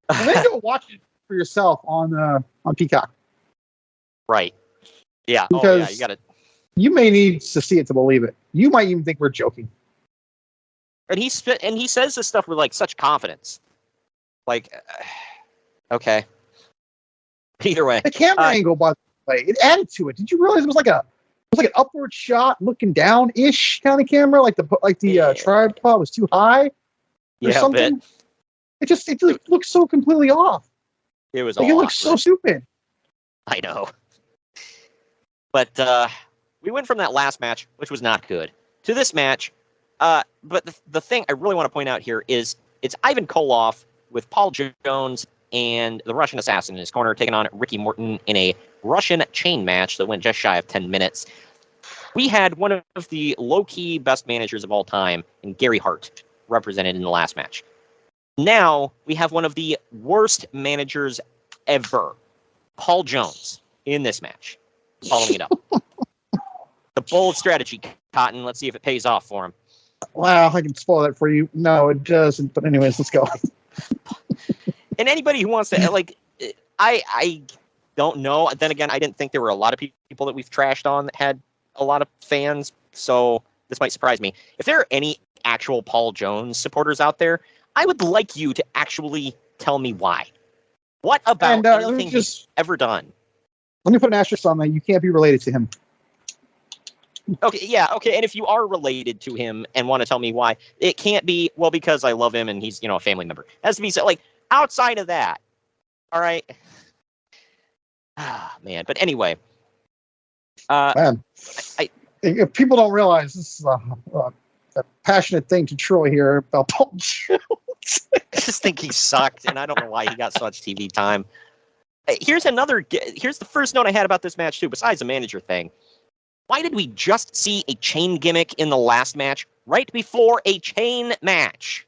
And then go watch it for yourself on Peacock. Right. Yeah. Because you got it. You may need to see it to believe it. You might even think we're joking. And he says this stuff with like such confidence. Like, okay. Either way, the camera angle, by the way, it added to it. Did you realize it was like an upward shot, looking down ish kind of camera, like the tripod was too high, or something. It looked so completely off. It was. Like, it looked so stupid. I know. But we went from that last match, which was not good, to this match. But the thing I really want to point out here is it's Ivan Koloff with Paul Jones and the Russian Assassin in his corner, taking on Ricky Morton in a Russian chain match that went just shy of 10 minutes. We had one of the low-key best managers of all time, in Gary Hart, represented in the last match. Now we have one of the worst managers ever, Paul Jones, in this match, following it up. The bold strategy, Cotton. Let's see if it pays off for him. Wow, I can spoil that for you. No, it doesn't. But anyways, let's go. And anybody who wants to, like, I don't know. Then again, I didn't think there were a lot of people that we've trashed on that had a lot of fans. So this might surprise me. If there are any actual Paul Jones supporters out there, I would like you to actually tell me why. What about anything he's ever done? Let me put an asterisk on that. You can't be related to him. Okay, yeah, okay. And if you are related to him and want to tell me why, it can't be, well, because I love him and he's, a family member. It has to be, like, outside of that. All right? Ah, man. But anyway. Man. If people don't realize this is a passionate thing to Troy here about Paul Jones. I just think he sucked, and I don't know why he got so much TV time. Here's the first note I had about this match, too, besides the manager thing. Why did we just see a chain gimmick in the last match right before a chain match?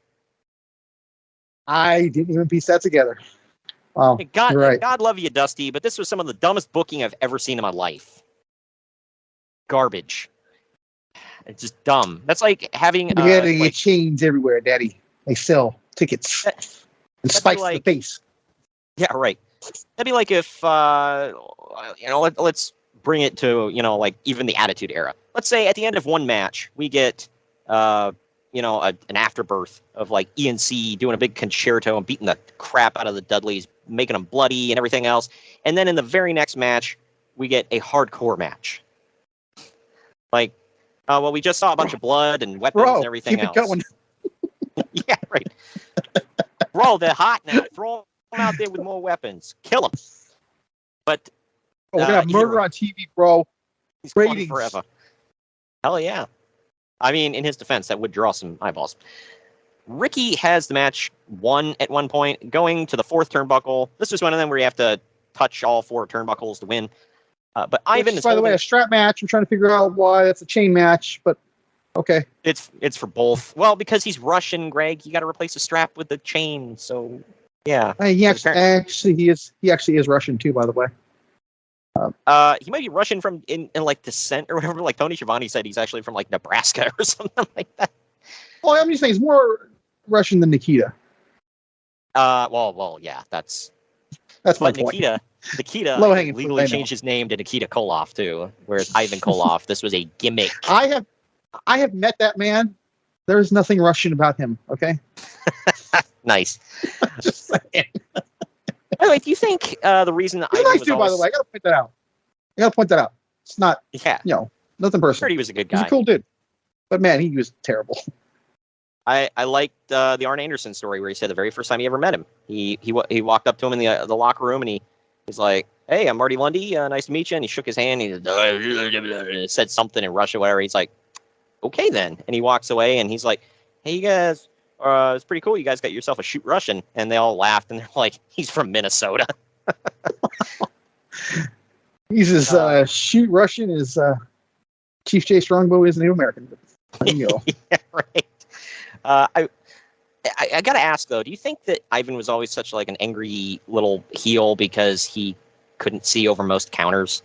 I didn't even piece that together. Wow, God, you're right. God love you, Dusty, but this was some of the dumbest booking I've ever seen in my life. Garbage. It's just dumb. That's like having... You're getting chains everywhere, Daddy. They sell tickets and spikes in the face. Yeah, right. That'd be like if, let's bring it to, like even the Attitude Era. Let's say at the end of one match, we get, an afterbirth of like ENC doing a big concerto and beating the crap out of the Dudleys, making them bloody and everything else. And then in the very next match, we get a hardcore match. Like, we just saw a bunch of blood and weapons and everything keep else. It going. Yeah, right. Bro, they're hot now. Throw them out there with more weapons. Kill them. But we're gonna have murder on TV, bro. He's ratings forever. Hell yeah. I mean, in his defense, that would draw some eyeballs. Ricky has the match won at one point, going to the fourth turnbuckle. This is one of them where you have to touch all four turnbuckles to win. But Ivan is, by the way, a strap match. I'm trying to figure out why it's a chain match, but okay. It's for both. Well, because he's Russian, Greg. You got to replace the strap with the chain. So yeah. He actually is Russian too, by the way. He might be Russian from in like descent or whatever. Like Tony Schiavone said, he's actually from like Nebraska or something like that. Well, I'm just saying he's more Russian than Nikita. Well, yeah, that's my point. Nikita legally changed his name to Nikita Koloff too, whereas Ivan Koloff, this was a gimmick. I have met that man. There's nothing Russian about him. Okay. Nice. Just saying. By the way, do you think the reason that he's Ivan nice was too, by the way, I gotta point that out. It's not, nothing personal. Sure, he was a good guy. He's a cool dude, but man, he was terrible. I liked the Arn Anderson story where he said the very first time he ever met him, he walked up to him in the locker room and he was like, "Hey, I'm Marty Lundy. Nice to meet you." And he shook his hand. And he said something in Russian, whatever. He's like, "Okay, then." And he walks away and he's like, "Hey, you guys, it's pretty cool. You guys got yourself a shoot Russian." And they all laughed and they're like, "He's from Minnesota." He's as shoot Russian as Chief J Strongbow is Native American. There you go. Yeah, right. I gotta ask though, do you think that Ivan was always such like an angry little heel because he couldn't see over most counters?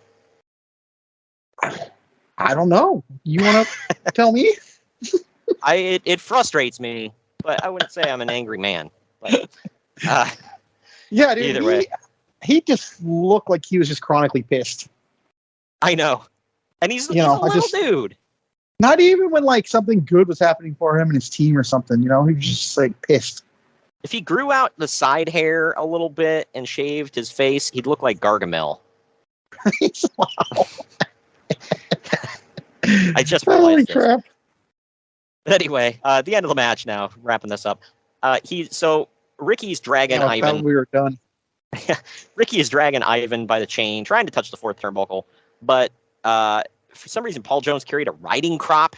I don't know. You want to tell me? It frustrates me, but I wouldn't say I'm an angry man. But, yeah, dude. Either way, he just looked like he was just chronically pissed. I know, and he's a little dude. Not even when like something good was happening for him and his team or something, he was just like pissed. If he grew out the side hair a little bit and shaved his face, he'd look like Gargamel. Wow. I just realized this. Crap. Anyway, the end of the match now, wrapping this up. Ricky's dragging Ivan. We were done. Ricky is dragging Ivan by the chain, trying to touch the fourth turnbuckle, but for some reason, Paul Jones carried a riding crop,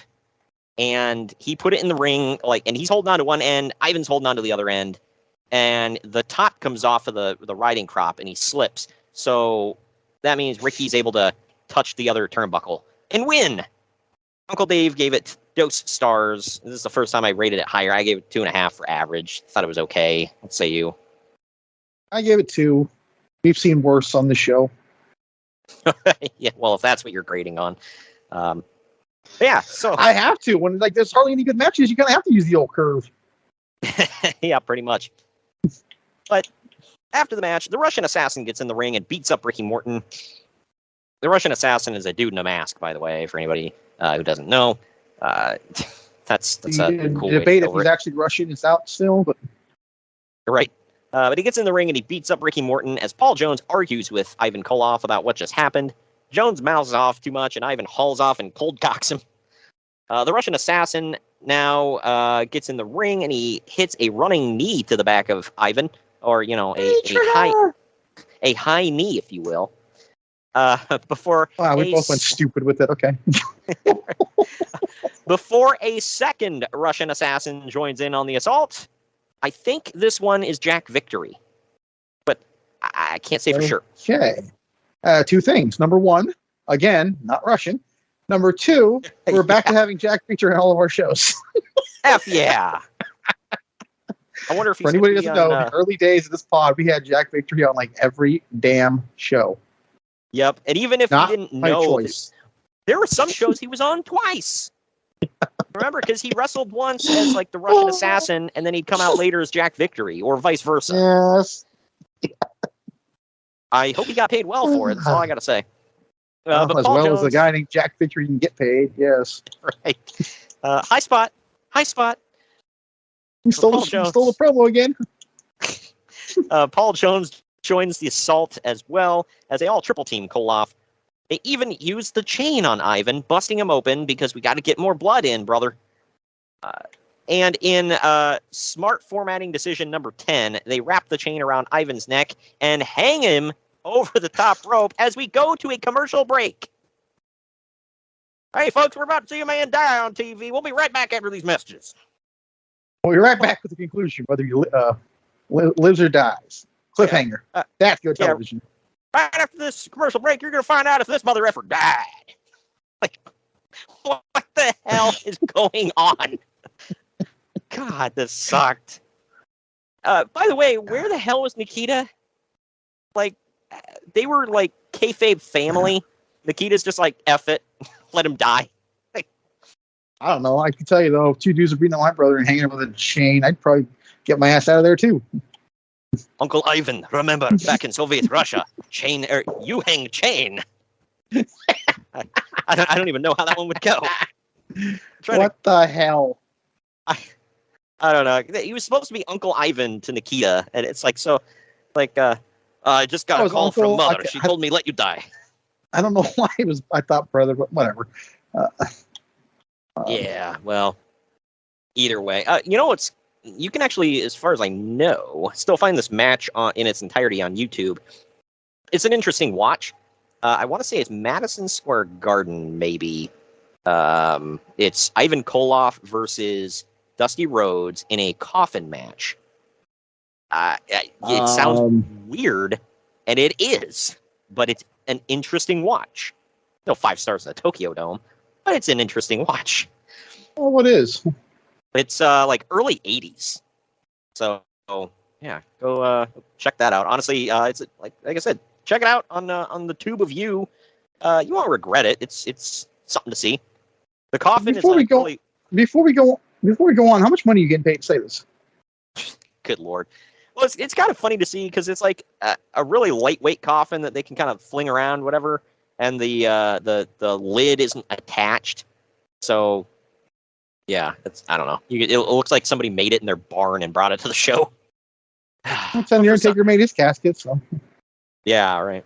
and he put it in the ring, and he's holding on to one end, Ivan's holding on to the other end, and the top comes off of the riding crop, and he slips. So that means Ricky's able to touch the other turnbuckle and win. Uncle Dave gave it dose stars. This is the first time I rated it higher. I gave it 2.5 for average. Thought it was okay. Let's say you. I gave it 2. We've seen worse on the show. Yeah, well, if that's what you're grading on. Yeah, so I have to. When there's hardly any good matches, you kind of have to use the old curve. Yeah, pretty much. But after the match, the Russian Assassin gets in the ring and beats up Ricky Morton. The Russian Assassin is a dude in a mask, by the way, for anybody who doesn't know. That's a cool debate way if he's actually Russian is out still, but you're right. But he gets in the ring and he beats up Ricky Morton as Paul Jones argues with Ivan Koloff about what just happened. Jones mouths off too much and Ivan hauls off and cold cocks him. The Russian Assassin now gets in the ring and he hits a running knee to the back of Ivan, or a high knee, if you will. Before we both went stupid with it. Okay. Before a second Russian Assassin joins in on the assault. I think this one is Jack Victory, but I can't say for sure. Okay. 2 things. Number 1, again, not Russian. Number 2, we're back to having Jack Victory in all of our shows. F yeah. I wonder if he's for anybody who doesn't know, in the early days of this pod, we had Jack Victory on every damn show. Yep. And even if not you didn't by know, choice. There were some shows he was on twice. Remember, because he wrestled once as the Russian Assassin, and then he'd come out later as Jack Victory, or vice versa. Yes. I hope he got paid well for it. That's all I got to say. as Paul well Jones, as a guy named Jack Fisher, you can get paid. Yes. Right. High spot. You stole the promo again. Paul Jones joins the assault as well as they all triple team Koloff. They even use the chain on Ivan, busting him open because we got to get more blood in, brother. And in smart formatting decision number 10, they wrap the chain around Ivan's neck and hang him over the top rope as we go to a commercial break. Hey, folks, we're about to see a man die on TV. We'll be right back after these messages. We'll be right back with the conclusion, whether you lives or dies. Cliffhanger. That's good television. Right after this commercial break, you're going to find out if this mother effer died. Like, what the hell is going on? God, this sucked. By the way, where the hell was Nikita? Like, they were like kayfabe family. Nikita's just like, F it. Let him die. Like, I don't know. I can tell you, though, if two dudes are beating on my brother and hanging him with a chain, I'd probably get my ass out of there, too. Uncle Ivan, remember, back in Soviet Russia, you hang chain. I don't even know how that one would go. What the hell? I don't know. He was supposed to be Uncle Ivan to Nikita, and it's like, so, like, I just got a call from Mother. She told me, let you die. I don't know why it was, I thought brother, but whatever. Yeah, well, either way. You know what's, you can actually, as far as I know, still find this match in its entirety on YouTube. It's an interesting watch. I want to say it's Madison Square Garden, maybe. It's Ivan Koloff versus Dusty Rhodes in a coffin match. It sounds weird, and it is, but it's an interesting watch. No 5 stars in the Tokyo Dome, but it's an interesting watch. Oh, what is? It's like early 80s. So yeah, go check that out. Honestly, it's like I said, check it out on the tube of you. You won't regret it. It's something to see. The coffin before we go on, how much money are you getting paid to say this? Good Lord. Well, it's kind of funny to see because it's like a really lightweight coffin that they can kind of fling around, whatever, and the lid isn't attached. So yeah, I don't know. It looks like somebody made it in their barn and brought it to the show. Some Undertaker made his casket, so. Yeah, right.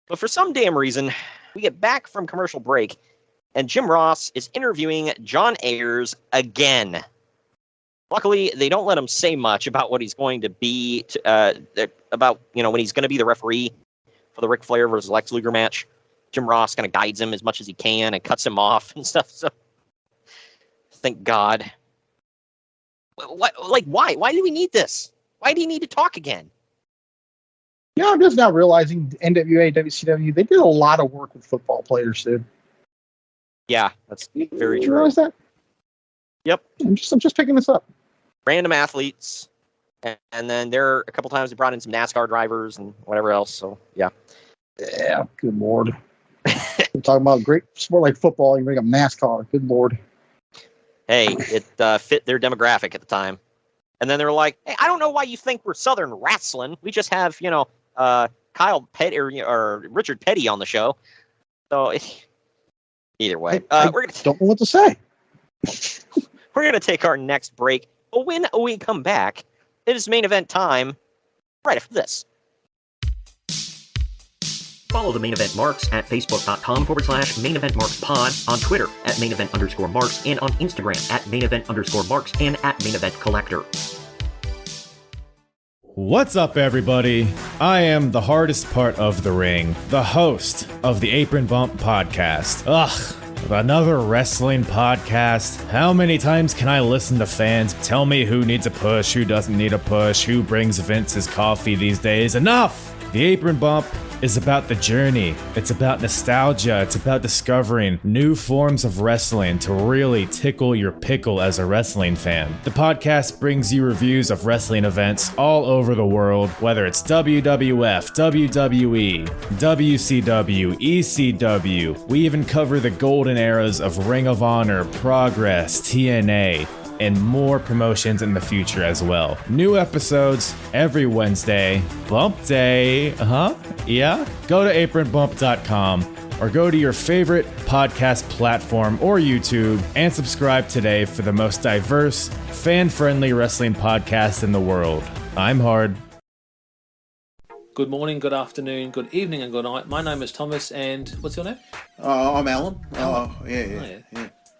But for some damn reason, we get back from commercial break, and Jim Ross is interviewing Jon Ayers again. Luckily, they don't let him say much about what he's going to be, about, when he's going to be the referee for the Ric Flair versus Lex Luger match. Jim Ross kind of guides him as much as he can and cuts him off and stuff, so thank God. What? Like, why? Why do we need this? Why do you need to talk again? Yeah, I'm just now realizing NWA, WCW, they did a lot of work with football players, dude. Yeah, that's very you true. Realize that? Yep. I'm just picking this up. Random athletes, and then there a couple times they brought in some NASCAR drivers and whatever else. So yeah. Yeah. Good Lord. We're talking about a great sport like football. You bring up NASCAR. Good Lord. Hey, it fit their demographic at the time. And then they were like, hey, I don't know why you think we're Southern wrestling. We just have, Kyle Petty or Richard Petty on the show. So either way, don't know what to say. We're going to take our next break. But when we come back, it is main event time right after this. Follow the Main Event Marks at facebook.com/Main Event Marks Pod, on Twitter at Main Event _Marks, and on Instagram at Main Event _Marks and at Main Event Collector. What's up, everybody? I am the hardest part of the ring, the host of the Apron Bump podcast. Ugh, another wrestling podcast. How many times can I listen to fans tell me who needs a push, who doesn't need a push, who brings Vince's coffee these days? Enough! The Apron Bump is about the journey. It's about nostalgia. It's about discovering new forms of wrestling to really tickle your pickle as a wrestling fan. The podcast brings you reviews of wrestling events all over the world, whether it's WWF, WWE, WCW, ECW. We even cover the golden eras of Ring of Honor, Progress, TNA, and more promotions in the future as well. New episodes every Wednesday. Bump day, Yeah? Go to apronbump.com, or go to your favorite podcast platform or YouTube and subscribe today for the most diverse, fan-friendly wrestling podcast in the world. I'm Hard. Good morning, good afternoon, good evening, and good night. My name is Thomas, and what's your name? I'm Alan. Alan. Oh, yeah.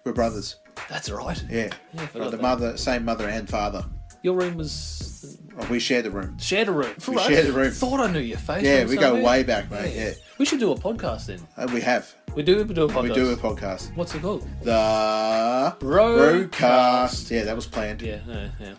We're brothers. That's right. Yeah. Forgot The that. same mother and father. Your room was... Oh, we shared the room. Shared a room. We shared the room. Thought I knew your face. Yeah, from we go somewhere. way back, mate. Yeah. We should do a podcast then. We have. We do a podcast. We do a podcast. What's it called? The Broadcast. Yeah, that was planned. Yeah,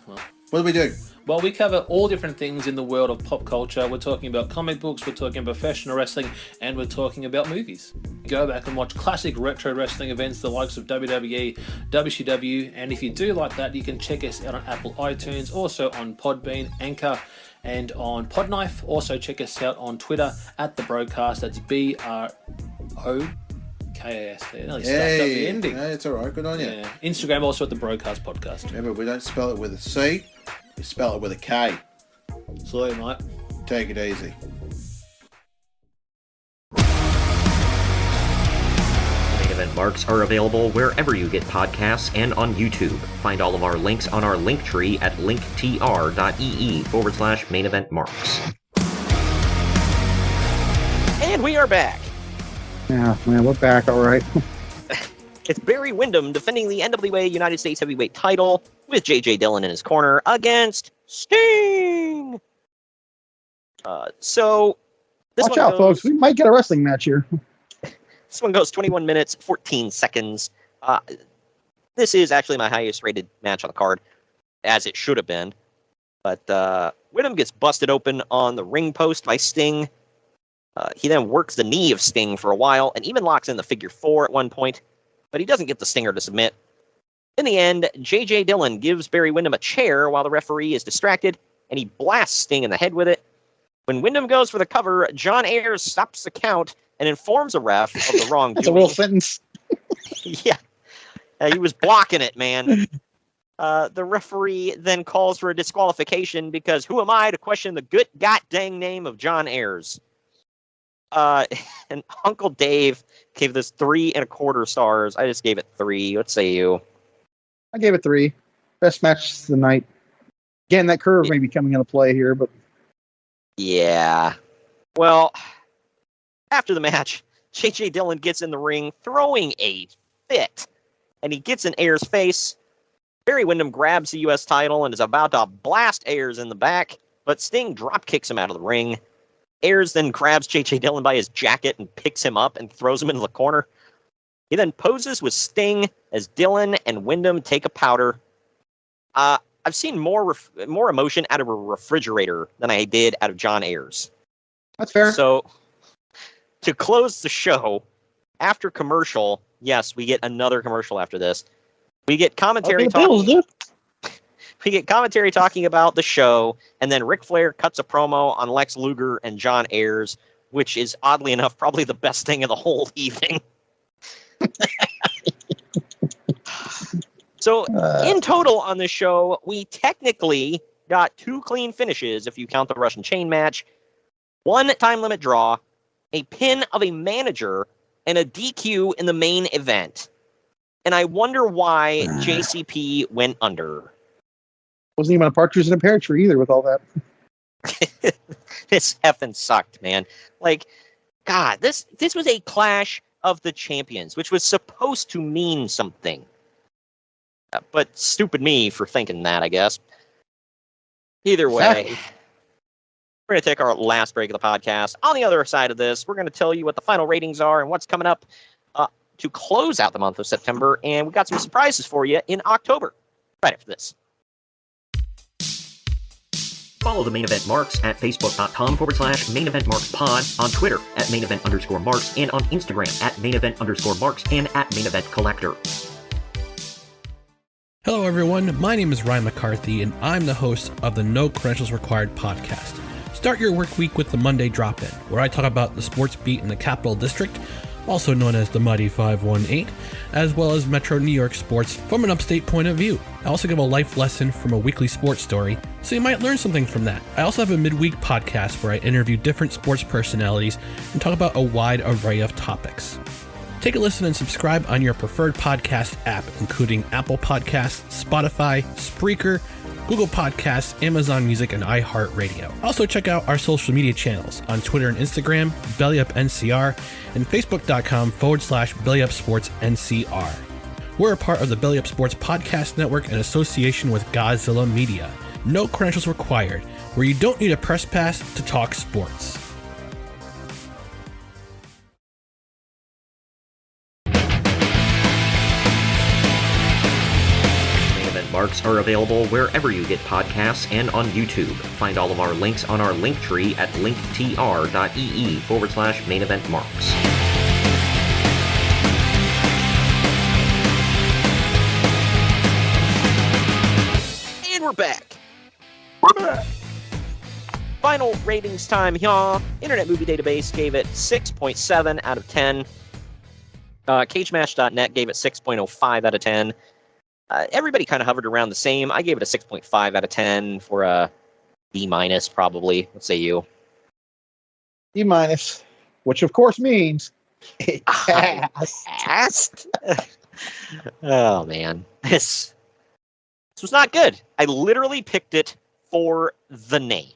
well. What do we do? Well, we cover all different things in the world of pop culture. We're talking about comic books, we're talking about professional wrestling, and we're talking about movies. Go back and watch classic retro wrestling events, the likes of WWE, WCW, and if you do like that, you can check us out on Apple iTunes, also on Podbean, Anchor, and on Podknife. Also check us out on Twitter at The Broadcast. That's BROKAST. There. Nearly stuffed up the ending. Yeah, it's all right. Good on you. Yeah. Instagram also at The Broadcast Podcast. Remember, we don't spell it with a C. We spell it with a K. Sorry, mate. Take it easy. Main Event Marks are available wherever you get podcasts and on YouTube. Find all of our links on our link tree at linktr.ee/main event marks. And we are back. Yeah, man, we're back. All right. It's Barry Windham defending the NWA United States Heavyweight title with J.J. Dillon in his corner against Sting. So this Watch one out, goes, folks. We might get a wrestling match here. This one goes 21 minutes, 14 seconds. This is actually my highest rated match on the card, as it should have been. But Windham gets busted open on the ring post by Sting. He then works the knee of Sting for a while and even locks in the figure 4 at one point. But he doesn't get the Stinger to submit. In the end, J.J. Dillon gives Barry Windham a chair while the referee is distracted, and he blasts Sting in the head with it. When Windham goes for the cover, Jon Ayers stops the count and informs a ref of the wrongdoing. That's a real sentence. Yeah. He was blocking it, man. The referee then calls for a disqualification because who am I to question the good goddamn name of Jon Ayers? And Uncle Dave gave this 3 1/4 stars. I just gave it 3. What say you? I gave it 3. Best match of the night. Again, that curve may be coming into play here, but Yeah. Well, after the match, J.J. Dillon gets in the ring throwing a fit, and he gets in Ayers' face. Barry Windham grabs the U.S. title and is about to blast Ayers in the back, but Sting drop kicks him out of the ring. Ayers then grabs J.J. Dillon by his jacket and picks him up and throws him into the corner. He then poses with Sting as Dillon and Windham take a powder. I've seen more emotion out of a refrigerator than I did out of Jon Ayers. that's fair. So, to close the show, after commercial, yes, we get another commercial after this. We get commentary Okay, Bills, dude. We get commentary talking about the show, and then Ric Flair cuts a promo on Lex Luger and Jon Ayers, which is, oddly enough, probably the best thing of the whole evening. So, in total on this show, we technically got 2 clean finishes, if you count the Russian chain match, 1 time limit draw, a pin of a manager, and a DQ in the main event. And I wonder why JCP went under. Wasn't even a partridge in a pear tree either with all that. This effing sucked, man. Like, God, this was a Clash of the Champions, which was supposed to mean something. But stupid me for thinking that, I guess. Either way, Exactly. we're going to take our last break of the podcast. On the other side of this, we're going to tell you what the final ratings are and what's coming up to close out the month of September. And we've got some surprises for you in October. Right after this. Follow the Main Event Marks at facebook.com/Main Event Marks Pod, on Twitter at Main Event _Marks, and on Instagram at Main Event _Marks and at Main Event Collector. Hello, everyone. My name is Ryan McCarthy, and I'm the host of the No Credentials Required podcast. Start your work week with the Monday Drop-In, where I talk about the sports beat in the Capital District, also known as the Mighty 518, as well as Metro New York sports from an upstate point of view. I also give a life lesson from a weekly sports story, so you might learn something from that. I also have a midweek podcast where I interview different sports personalities and talk about a wide array of topics. Take a listen and subscribe on your preferred podcast app, including Apple Podcasts, Spotify, Spreaker, Google Podcasts, Amazon Music, and iHeartRadio. Also check out our social media channels on Twitter and Instagram, BellyUpNCR, and Facebook.com/BellyUpSportsNCR. We're a part of the Belly Up Sports Podcast Network in association with Godzilla Media. No credentials required, where you don't need a press pass to talk sports. Marks are available wherever you get podcasts and on YouTube. Find all of our links on our link tree at linktr.ee/main event marks. And we're back. We're back. Final ratings time here. Internet Movie Database gave it 6.7 out of 10. CageMatch.net gave it 6.05 out of 10. Everybody kind of hovered around the same. I gave it a 6.5 out of 10 for a B minus, probably. What say you? B minus, which of course means it passed. Oh man, this was not good. I literally picked it for the name,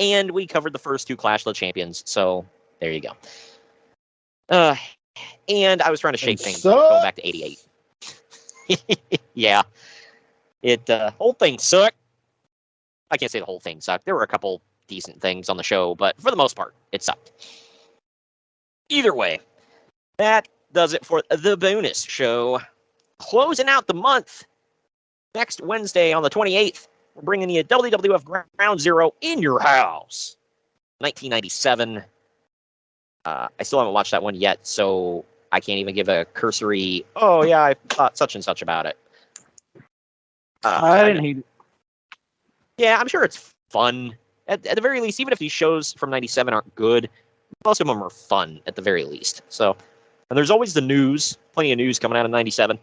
and we covered the first two Clash of the Champions. So there you go. And I was trying to shake things going back to '88. Yeah, whole thing sucked. I can't say the whole thing sucked. There were a couple decent things on the show, but for the most part, it sucked. Either way, that does it for the bonus show. Closing out the month, next Wednesday on the 28th, we're bringing you WWF Ground Zero in your house. 1997. I still haven't watched that one yet, so I can't even give a cursory, oh yeah, I thought such and such about it. I didn't hate it. Yeah, I'm sure it's fun. At the very least, even if these shows from 97 aren't good, most of them are fun at the very least. So, and there's always the news, plenty of news coming out of 97.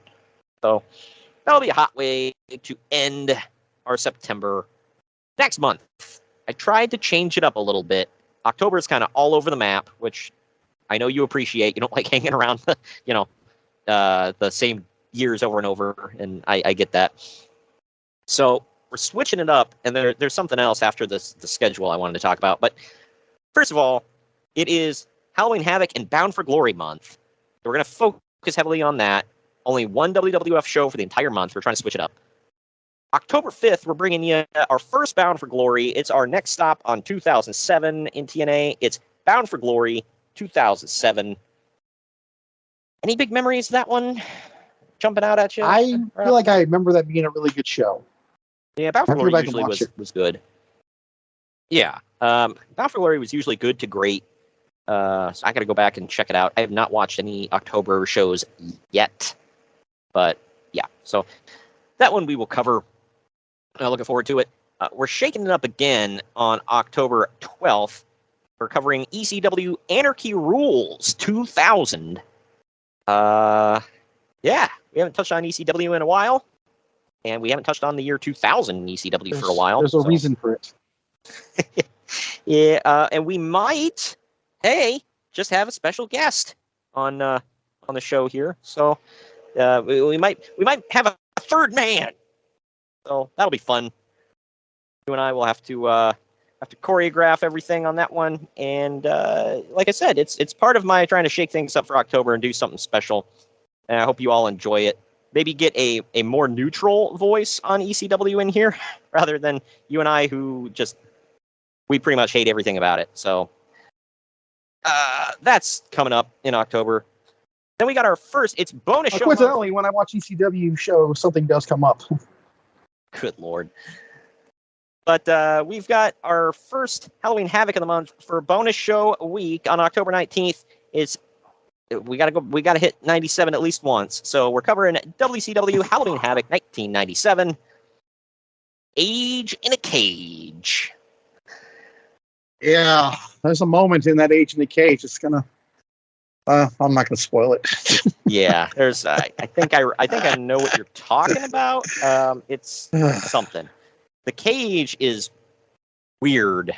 So that'll be a hot way to end our September. Next month, I tried to change it up a little bit. October is kind of all over the map, which I know you appreciate. You don't like hanging around, the same years over and over, and I get that. So we're switching it up, and there's something else after the schedule I wanted to talk about. But first of all, it is Halloween Havoc and Bound for Glory month. We're going to focus heavily on that. Only one WWF show for the entire month. We're trying to switch it up. October 5th, we're bringing you our first Bound for Glory. It's our next stop on 2007 in TNA. It's Bound for Glory 2007. Any big memories of that one jumping out at you? I feel like I remember that being a really good show. Yeah, Bound for Glory usually was good. Yeah, Bound for Glory was usually good to great. So I got to go back and check it out. I have not watched any October shows yet, but yeah. So that one we will cover. Looking forward to it. We're shaking it up again on October 12th. We're covering ECW Anarchy Rules 2000. Yeah, we haven't touched on ECW in a while, and we haven't touched on the year 2000 in ECW for a while. There's a reason for it. Yeah, and we might, just have a special guest on the show here. So we might have a third man. So that'll be fun. You and I will have to choreograph everything on that one. And like I said, it's part of my trying to shake things up for October and do something special. And I hope you all enjoy it. Maybe get a more neutral voice on ECW in here rather than you and I who we pretty much hate everything about it. So that's coming up in October. Then we got our first, it's bonus show. Coincidentally, when I watch ECW shows, something does come up. Good Lord. But we've got our first Halloween Havoc of the month for bonus show week on October 19th. We gotta hit 97 at least once. So we're covering WCW Halloween Havoc 1997. Age in a Cage. Yeah, there's a moment in that Age in the Cage. It's gonna I'm not going to spoil it. Yeah, there's. I think I know what you're talking about. It's something. The cage is weird.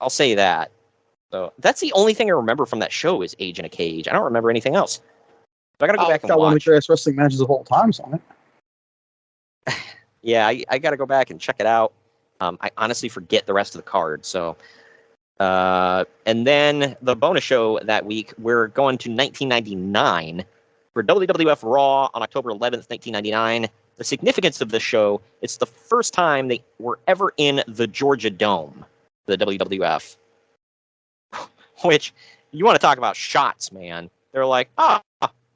I'll say that. So that's the only thing I remember from that show is Age in a Cage. I don't remember anything else. So I gotta go back and watch. One of the greatest wrestling matches of all time on it. Yeah, I gotta go back and check it out. I honestly forget the rest of the card. So, and then the bonus show that week, we're going to 1999 for WWF Raw on October 11th, 1999. The significance of this show, it's the first time they were ever in the Georgia Dome, the WWF. Which, you want to talk about shots, man. They're like,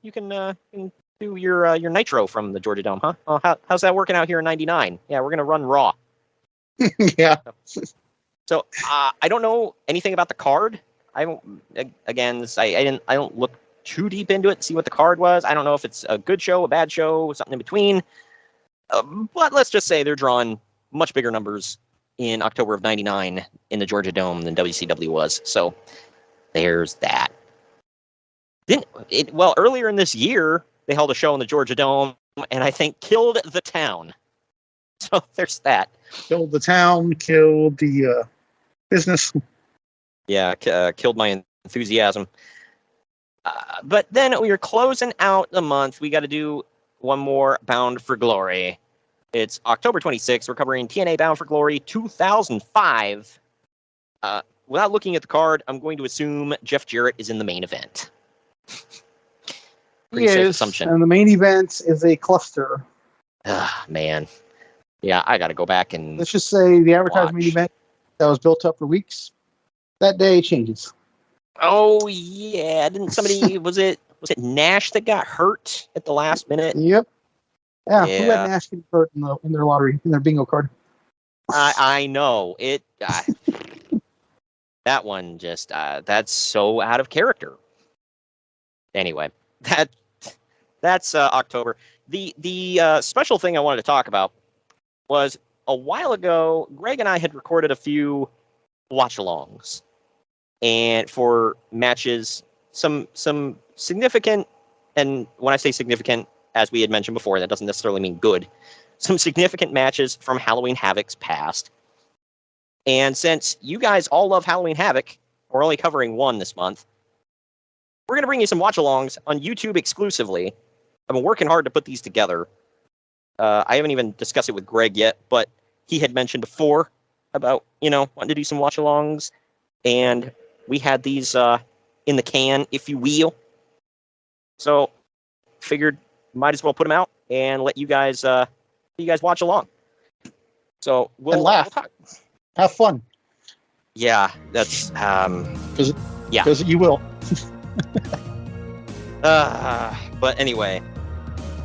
you can do your Nitro from the Georgia Dome, huh? Oh, how's that working out here in 99? Yeah, we're going to run Raw. Yeah. So I don't know anything about the card. I don't look too deep into it to see what the card was. I don't know if it's a good show, a bad show, something in between. But let's just say they're drawing much bigger numbers in October of 99 in the Georgia Dome than WCW was. So there's that. Earlier in this year, they held a show in the Georgia Dome, and I think killed the town. So there's that. Killed the town, killed the business. Yeah, killed my enthusiasm. But then we are closing out the month. We got to do one more Bound for Glory. It's October 26th. We're covering TNA Bound for Glory 2005. Without looking at the card, I'm going to assume Jeff Jarrett is in the main event. Pretty safe assumption. And the main event is a cluster. Man. Yeah, I got to go back and let's just say the advertised main event that was built up for weeks, that day changes. Oh, yeah. Didn't somebody, was it Nash that got hurt at the last minute? Yep. Yeah. Who had Nash get hurt in their lottery, in their bingo card? I know. It. That one just, that's so out of character. Anyway, that's October. The special thing I wanted to talk about was a while ago, Greg and I had recorded a few watch-alongs, and for matches, some significant, and when I say significant, as we had mentioned before, that doesn't necessarily mean good, some significant matches from Halloween Havoc's past. And since you guys all love Halloween Havoc, we're only covering one this month, we're going to bring you some watch-alongs on YouTube exclusively. I've been working hard to put these together. I haven't even discussed it with Greg yet, but he had mentioned before about, wanting to do some watch-alongs. And we had these in the can, if you will. So figured might as well put them out and let you guys watch along. So we'll laugh. We'll talk. Have fun. Yeah, that's because you will. But anyway,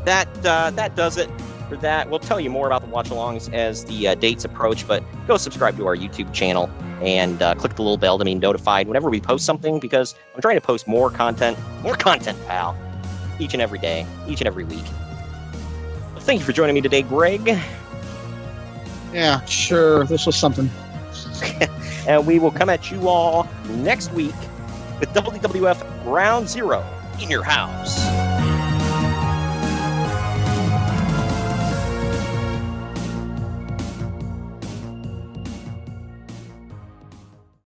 that does it for that. We'll tell you more about the watch-alongs as the dates approach, but go subscribe to our YouTube channel and click the little bell to be notified whenever we post something, because I'm trying to post more content, pal, each and every day, each and every week. Well, thank you for joining me today, Greg. Yeah, sure. This was something. And we will come at you all next week with WWF Ground Zero in your house.